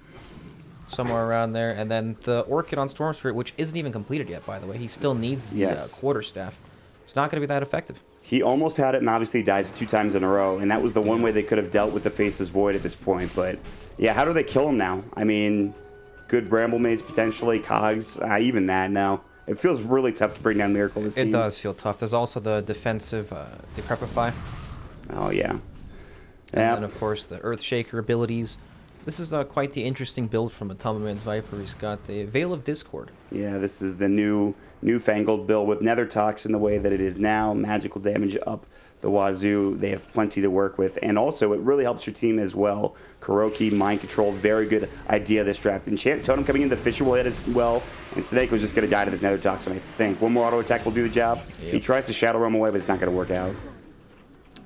Speaker 6: Somewhere around there. And then the Orchid on Stormsphere, which isn't even completed yet, by the way. He still needs the Quarterstaff. It's not going to be that effective.
Speaker 5: He almost had it, and obviously dies 2 times in a row, and that was the one way they could have dealt with the Faceless Void at this point. But, yeah, how do they kill him now? I mean, good Bramble Maze potentially, Cogs, even that now. It feels really tough to bring down Miracle this game.
Speaker 6: It does feel tough. There's also the defensive Decrepify.
Speaker 5: Oh, yeah.
Speaker 6: And then, of course, the Earthshaker abilities. This is quite the interesting build from Atomaman's Viper. He's got the Veil of Discord.
Speaker 5: Yeah, this is the newfangled build with Nether Toxin the way that it is now. Magical damage up the wazoo. They have plenty to work with. And also, it really helps your team as well. Kuroki, Mind Control, very good idea this draft. Enchant Totem coming in, the Fisher will hit as well. And Snake was just going to die to this Nether Toxin, I think. One more auto attack will do the job.
Speaker 6: Yep.
Speaker 5: He tries to Shadow Realm away, but it's not going to work out.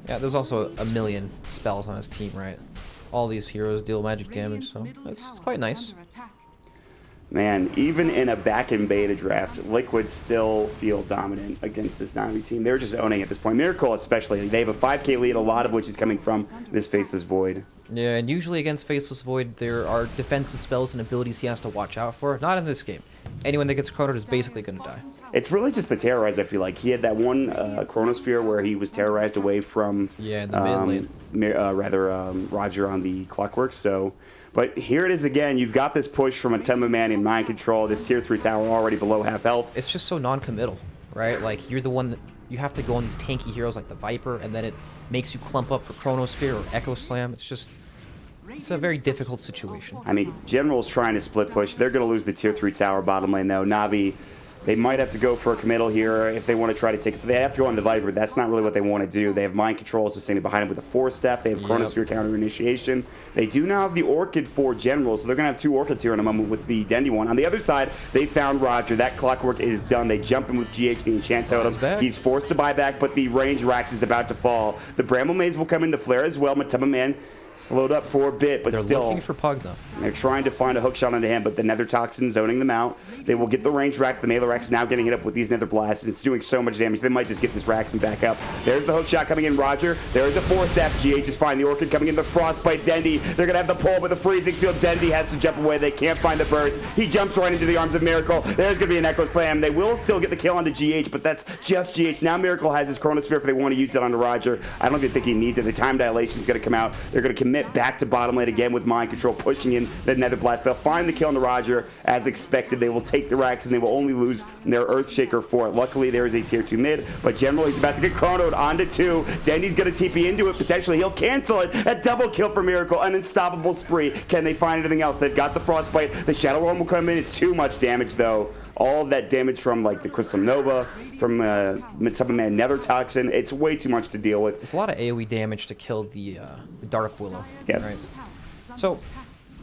Speaker 6: Yeah, there's also a million spells on his team, right? All these heroes deal magic damage, so it's quite nice.
Speaker 5: Man, even in a back-end beta draft, Liquid still feel dominant against this Navi team. They're just owning at this point. Miracle especially. They have a 5k lead, a lot of which is coming from this Faceless Void.
Speaker 6: Yeah, and usually against Faceless Void, there are defensive spells and abilities he has to watch out for. Not in this game. Anyone that gets chronoed is basically going to die.
Speaker 5: It's really just the Terrorize, I feel like. He had that one Chronosphere where he was terrorized away from
Speaker 6: Yeah, in the mid lane.
Speaker 5: Roger on the Clockwork, so... But here it is again. You've got this push from a Atomaman in Mind Control. This tier 3 tower already below half health.
Speaker 6: It's just so non-committal, right? Like, you're the one that you have to go on these tanky heroes like the Viper, and then it makes you clump up for Chronosphere or Echo Slam. It's a very difficult situation.
Speaker 5: I mean, General's trying to split push. They're going to lose the tier 3 tower bottom lane, though. Navi, they might have to go for a committal here if they want to try to take... They have to go on the Viper. That's not really what they want to do. They have Mind Control, so standing behind him with a Force Staff. They have Chronosphere counter initiation. They do now have the Orchid for General, so they're going to have 2 Orchids here in a moment with the Dendy one. On the other side, they found Roger. That Clockwork is done. They jump in with GH, the Enchant Totem. He's forced to buy back, but the range Rax is about to fall. The Bramble Maze will come in, the Flare as well. Matuma slowed up for a bit, but
Speaker 6: They're
Speaker 5: still.
Speaker 6: looking for Pugna.
Speaker 5: They're trying to find a hook shot onto him, but the Nether Toxin zoning them out. They will get the range Rax. The melee Rax now getting hit up with these Nether Blasts. It's doing so much damage. They might just get this Rax and back up. There's the hook shot coming in, Roger. There's a Force Staff. GH is fine. The Orchid coming in. The Frostbite Dendy. They're going to have the pull, but the freezing field. Dendy has to jump away. They can't find the burst. He jumps right into the arms of Miracle. There's going to be an Echo Slam. They will still get the kill onto GH, but that's just GH. Now Miracle has his Chronosphere if they want to use it onto Roger. I don't even think he needs it. The time dilation is going to come out. They're going to commit back to bottom lane again with Mind Control, pushing in the Nether Blast. They'll find the kill on the Roger as expected. They will take the Rax and they will only lose their Earthshaker for it. Luckily, there is a tier 2 mid, but General, he's about to get chronoed onto 2. Dendy's going to TP into it. Potentially, he'll cancel it. A double kill for Miracle, an unstoppable spree. Can they find anything else? They've got the Frostbite. The Shadow Realm will come in. It's too much damage, though. All of that damage from like the Crystal Nova, from Atomaman Nether Toxin, it's way too much to deal with.
Speaker 6: It's a lot of AoE damage to kill the Dark Willow.
Speaker 5: Yes.
Speaker 6: Right? So,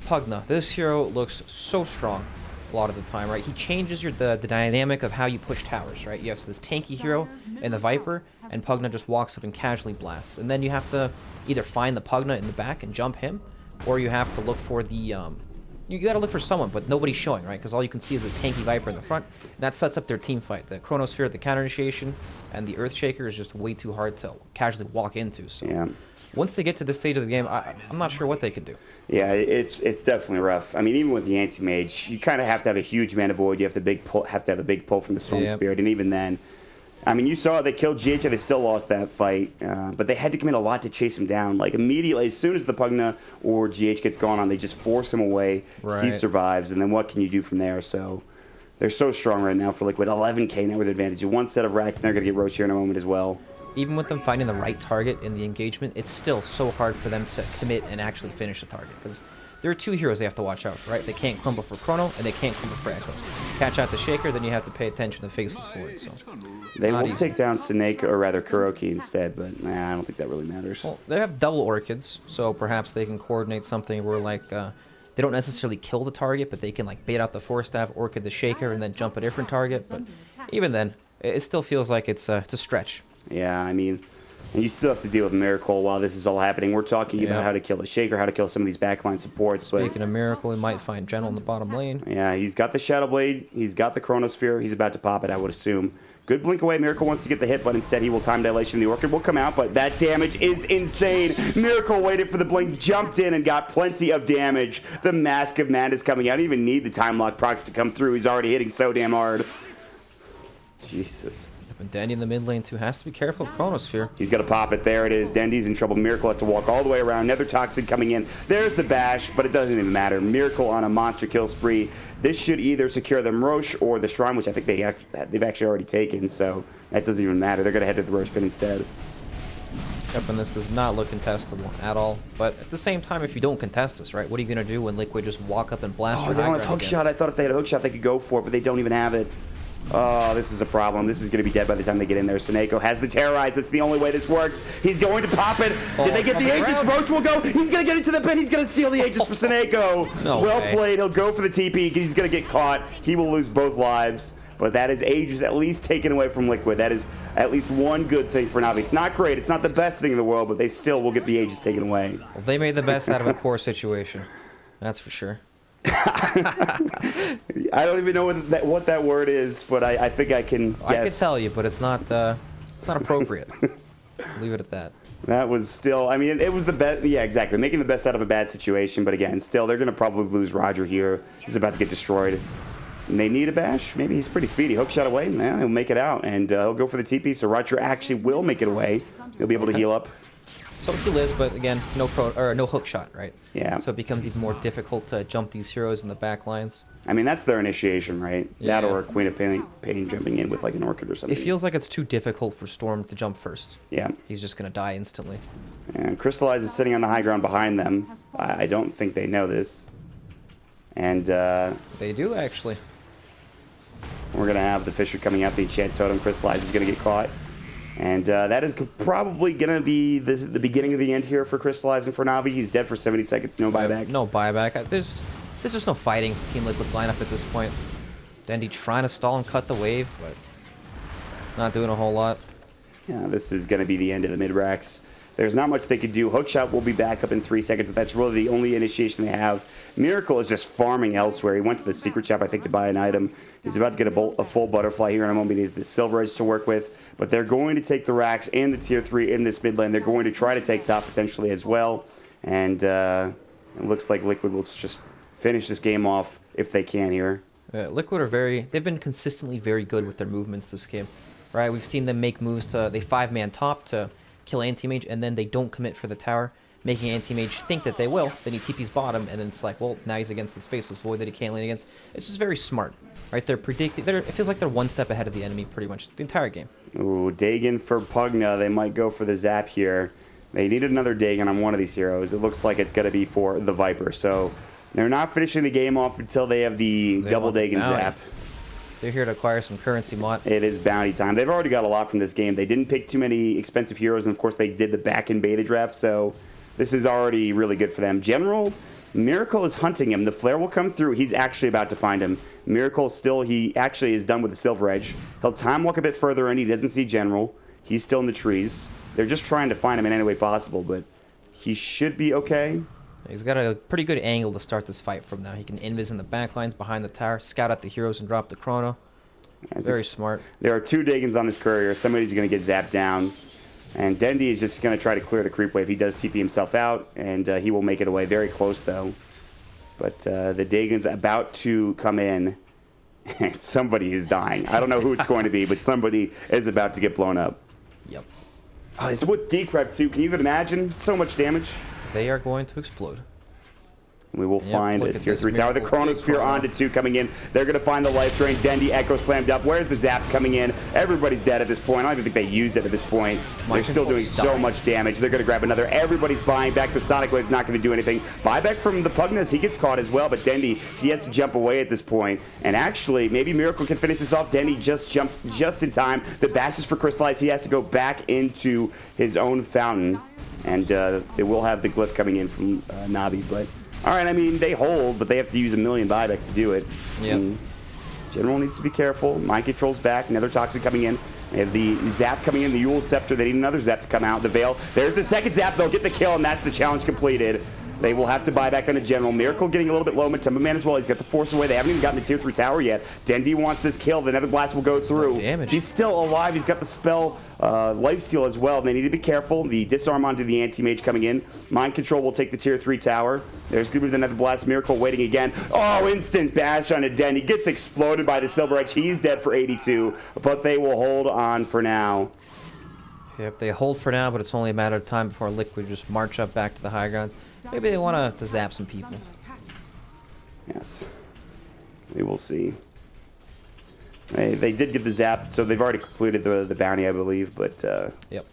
Speaker 6: Pugna, this hero looks so strong a lot of the time, right? He changes the dynamic of how you push towers, right? You have this tanky hero and the Viper, and Pugna just walks up and casually blasts. And then you have to either find the Pugna in the back and jump him, or you have to look for the... you gotta look for someone, but nobody's showing, right? Because all you can see is this tanky Viper in the front. And that sets up their team fight. The Chronosphere, the counter initiation, and the Earthshaker is just way too hard to casually walk into. So
Speaker 5: Yeah.
Speaker 6: once they get to this stage of the game, I'm not sure what they could do.
Speaker 5: Yeah, it's definitely rough. I mean, even with the Anti-Mage, you kind of have to have a huge mana void. You have to have a big pull from the Storm Spirit, and even then, I mean, you saw they killed GH, they still lost that fight, but they had to commit a lot to chase him down. Like, immediately, as soon as the Pugna or GH gets gone on, they just force him away.
Speaker 6: Right.
Speaker 5: He survives, and then what can you do from there? So they're so strong right now for Liquid. 11k net worth advantage. One set of racks, and they're going to get Roche here in a moment as well.
Speaker 6: Even with them finding the right target in the engagement, it's still so hard for them to commit and actually finish the target. Because there are two heroes they have to watch out for, right? They can't clump up for Chrono, and they can't clump up for Echo. Catch out the Shaker, then you have to pay attention to faces for it. So
Speaker 5: They
Speaker 6: not
Speaker 5: will
Speaker 6: easy.
Speaker 5: take down Snake, or rather Kuroki instead, but nah, I don't think that really matters.
Speaker 6: Well, they have double Orchids, so perhaps they can coordinate something where, like, they don't necessarily kill the target, but they can, like, bait out the Force Staff, Orchid the Shaker, and then jump a different target. But even then, it still feels like it's a stretch.
Speaker 5: Yeah, I mean, and you still have to deal with Miracle while this is all happening. We're talking about how to kill the Shaker, how to kill some of these backline supports.
Speaker 6: Speaking of Miracle, we might find General in the bottom lane.
Speaker 5: Yeah, he's got the Shadow Blade, he's got the Chronosphere, he's about to pop it, I would assume. Good blink away, Miracle wants to get the hit, but instead he will time dilation. The Orchid will come out, but that damage is insane. Miracle waited for the blink, jumped in, and got plenty of damage. The Mask of Madness coming out. I don't even need the time lock procs to come through. He's already hitting so damn hard. Jesus.
Speaker 6: And Dandy in the mid lane, too, has to be careful of Chronosphere.
Speaker 5: He's going to pop it. There it is. Dendy's in trouble. Miracle has to walk all the way around. Another Toxic coming in. There's the bash, but it doesn't even matter. Miracle on a monster kill spree. This should either secure them Roche or the Shrine, which I think they've actually already taken, so that doesn't even matter. They're going to head to the Roche pit instead.
Speaker 6: Yep, and this does not look contestable at all. But at the same time, if you don't contest this, right, what are you going to do when Liquid just walk up and blast your
Speaker 5: They don't
Speaker 6: high
Speaker 5: have
Speaker 6: ground
Speaker 5: hook shot. I thought if they had a hook shot, they could go for it, but they don't even have it. Oh, this is a problem. This is going to be dead by the time they get in there. Seneko has the Terrorize. That's the only way this works. He's going to pop it. Did they get the Aegis? Roach will go. He's going to get into the pin. He's going to steal the Aegis for Seneko.
Speaker 6: No
Speaker 5: well
Speaker 6: way.
Speaker 5: played. He'll go for the TP. He's going to get caught. He will lose both lives. But that is Aegis at least taken away from Liquid. That is at least one good thing for Navi. It's not great. It's not the best thing in the world, but they still will get the Aegis taken away.
Speaker 6: Well, they made the best out of a poor situation. That's for sure.
Speaker 5: I don't even know what that word is, but I think I can guess.
Speaker 6: I could tell you, but it's not appropriate. Leave it at that.
Speaker 5: That was still, I mean, it was the best. Yeah, exactly. Making the best out of a bad situation, but again, still, they're going to probably lose Roger here. He's about to get destroyed. And they need a bash. Maybe he's pretty speedy. Hook shot away. Yeah, he'll make it out, and he'll go for the TP. So Roger actually will make it away. He'll be able to heal up.
Speaker 6: So he lives, but again, no hook shot, right?
Speaker 5: Yeah.
Speaker 6: So it becomes even more difficult to jump these heroes in the back lines.
Speaker 5: I mean, that's their initiation, right?
Speaker 6: Yeah.
Speaker 5: That or Queen of Pain jumping in with like an Orchid or something.
Speaker 6: It feels like it's too difficult for Storm to jump first.
Speaker 5: Yeah.
Speaker 6: He's just gonna die instantly.
Speaker 5: And Crystallize is sitting on the high ground behind them. I don't think they know this. And
Speaker 6: They do actually.
Speaker 5: we're going to have the Fisher coming out. The Enchant Totem. Crystallize is going to get caught. And that is probably going to be the beginning of the end here for Crystallize and for Navi. He's dead for 70 seconds. No buyback.
Speaker 6: No buyback. There's just no fighting Team Liquid's lineup at this point. Dandy trying to stall and cut the wave, but not doing a whole lot.
Speaker 5: Yeah, this is going to be the end of the mid-racks. There's not much they could do. Hookshot will be back up in 3 seconds. That's really the only initiation they have. Miracle is just farming elsewhere. He went to the secret shop, I think, to buy an item. He's about to get a full butterfly here in a moment. He has the Silver Edge to work with. But they're going to take the racks and the tier 3 in this mid lane. They're going to try to take top potentially as well. And it looks like Liquid will just finish this game off if they can here.
Speaker 6: Liquid they've been consistently very good with their movements this game. Right, we've seen them make moves they 5-man top to kill Anti-Mage, and then they don't commit for the tower, making Anti-Mage think that they will. Then he TP's bottom, and then it's like, well, now he's against this Faceless Void that he can't lane against. It's just very smart, right? They're predicting. It feels like they're one step ahead of the enemy pretty much the entire game.
Speaker 5: Ooh, Dagon for Pugna. They might go for the zap here. They need another Dagon on one of these heroes. It looks like it's going to be for the Viper. So they're not finishing the game off until they have the double Dagon zap.
Speaker 6: They're here to acquire some currency, Mott.
Speaker 5: It is bounty time. They've already got a lot from this game. They didn't pick too many expensive heroes, and of course they did the back-end beta draft, so this is already really good for them. General, Miracle is hunting him. The flare will come through. He's actually about to find him. Miracle still, he actually is done with the Silver Edge. He'll time walk a bit further in. He doesn't see General. He's still in the trees. They're just trying to find him in any way possible, but he should be okay.
Speaker 6: He's got a pretty good angle to start this fight from now. He can invis in the backlines behind the tower, scout out the heroes, and drop the chrono. Very smart.
Speaker 5: There are 2 Dagons on this courier. Somebody's going to get zapped down. And Dendy is just going to try to clear the creep wave. He does TP himself out, and he will make it away. Very close, though. But the Dagon's about to come in, and somebody is dying. I don't know who it's going to be, but somebody is about to get blown up.
Speaker 6: Yep.
Speaker 5: Oh, it's with Decrep, too. Can you even imagine? So much damage.
Speaker 6: They are going to explode.
Speaker 5: We will find
Speaker 6: look
Speaker 5: a
Speaker 6: at
Speaker 5: tier
Speaker 6: this
Speaker 5: 3 tower. The
Speaker 6: Miracle
Speaker 5: Chronosphere
Speaker 6: Chrono.
Speaker 5: onto 2 coming in. They're going to find the life drain. Dendy Echo slammed up. Where's the zaps coming in? Everybody's dead at this point. I don't even think they used it at this point. They're still doing so much damage. They're going to grab another. Everybody's buying back. The Sonic Wave's not going to do anything. Buyback from the Pugnas. He gets caught as well, but Dendy, he has to jump away at this point. And actually, maybe Miracle can finish this off. Dendy just jumps just in time. The bash is for Crystallize. He has to go back into his own fountain. And they will have the glyph coming in from Navi, but all right, I mean, they hold, but they have to use a million buybacks to do it.
Speaker 6: Yep.
Speaker 5: General needs to be careful. Mind Control's back. Another Toxic coming in. They have the Zap coming in, the Yule Scepter. They need another Zap to come out. The Veil. There's the second Zap. They'll get the kill, and that's the challenge completed. They will have to buy back on a General. Miracle getting a little bit low. Matumba Man as well. He's got the Force away. They haven't even gotten the tier 3 tower yet. Dendy wants this kill. The Nether Blast will go through.
Speaker 6: Damage.
Speaker 5: He's still alive. He's got the spell Lifesteal as well. They need to be careful. The Disarm onto the Anti-Mage coming in. Mind Control will take the tier 3 tower. There's going to be the Nether Blast. Miracle waiting again. Oh, instant bash on a Dendy. Gets exploded by the Silver Edge. He's dead for 82, but they will hold on for now.
Speaker 6: Yep, they hold for now, but it's only a matter of time before Liquid just march up back to the high ground. Maybe they want to zap some people.
Speaker 5: Yes. We will see. They did get the zap, so they've already completed the bounty, I believe, but...
Speaker 6: Yep.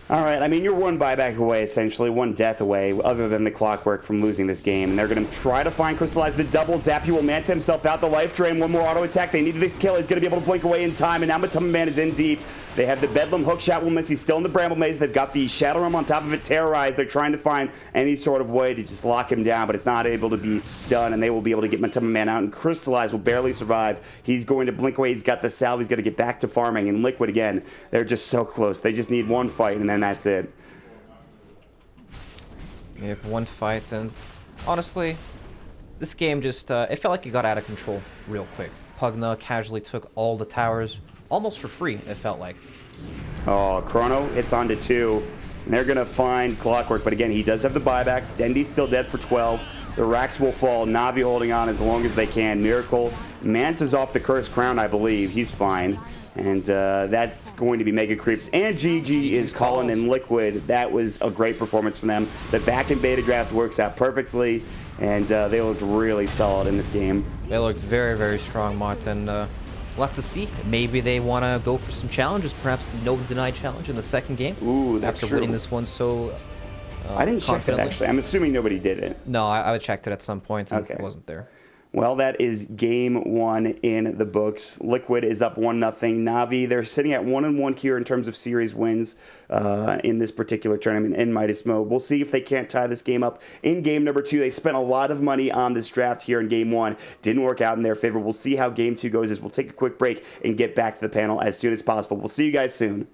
Speaker 5: All right, I mean, you're one buyback away, essentially, one death away, other than the Clockwork from losing this game. And they're going to try to find Crystallize the double zap. He will manta himself out the life drain. One more auto attack. They need this kill. He's going to be able to blink away in time. And now Matumba Man is in deep. They have the Bedlam hook shot will miss. He's still in the Bramble Maze. They've got the Shadow Realm on top of it, Terrorized. They're trying to find any sort of way to just lock him down, but it's not able to be done, and they will be able to get Matumba Man out, and Crystallize will barely survive. He's going to blink away. He's got the salve. He's got to get back to farming, and Liquid again. They're just so close. They just need one fight, and then that's it.
Speaker 6: Yep, one fight, and honestly, this game just, it felt like it got out of control real quick. Pugna casually took all the towers, almost for free, it felt like.
Speaker 5: Oh, Chrono hits onto 2, and they're going to find Clockwork, but again, he does have the buyback. Dendy's still dead for 12. The racks will fall. Navi holding on as long as they can. Miracle. Manta's off the Cursed Crown, I believe. He's fine. And that's going to be Mega Creeps. And GG is calling in Liquid. That was a great performance from them. The back and beta draft works out perfectly, and they looked really solid in this game.
Speaker 6: They looked very, very strong, Martin. We'll have to see. Maybe they want to go for some challenges, perhaps the no deny challenge in the second game.
Speaker 5: Ooh, that's
Speaker 6: after
Speaker 5: true.
Speaker 6: winning this one so
Speaker 5: I didn't check that, actually. I'm assuming nobody did it.
Speaker 6: No, I checked it at some point and
Speaker 5: Okay.
Speaker 6: it wasn't there.
Speaker 5: Well, that is game 1 in the books. Liquid is up 1-0. Navi, they're sitting at 1-1 here in terms of series wins in this particular tournament in Midas mode. We'll see if they can't tie this game up in game number 2. They spent a lot of money on this draft here in game 1. Didn't work out in their favor. We'll see how game 2 goes as we'll take a quick break and get back to the panel as soon as possible. We'll see you guys soon.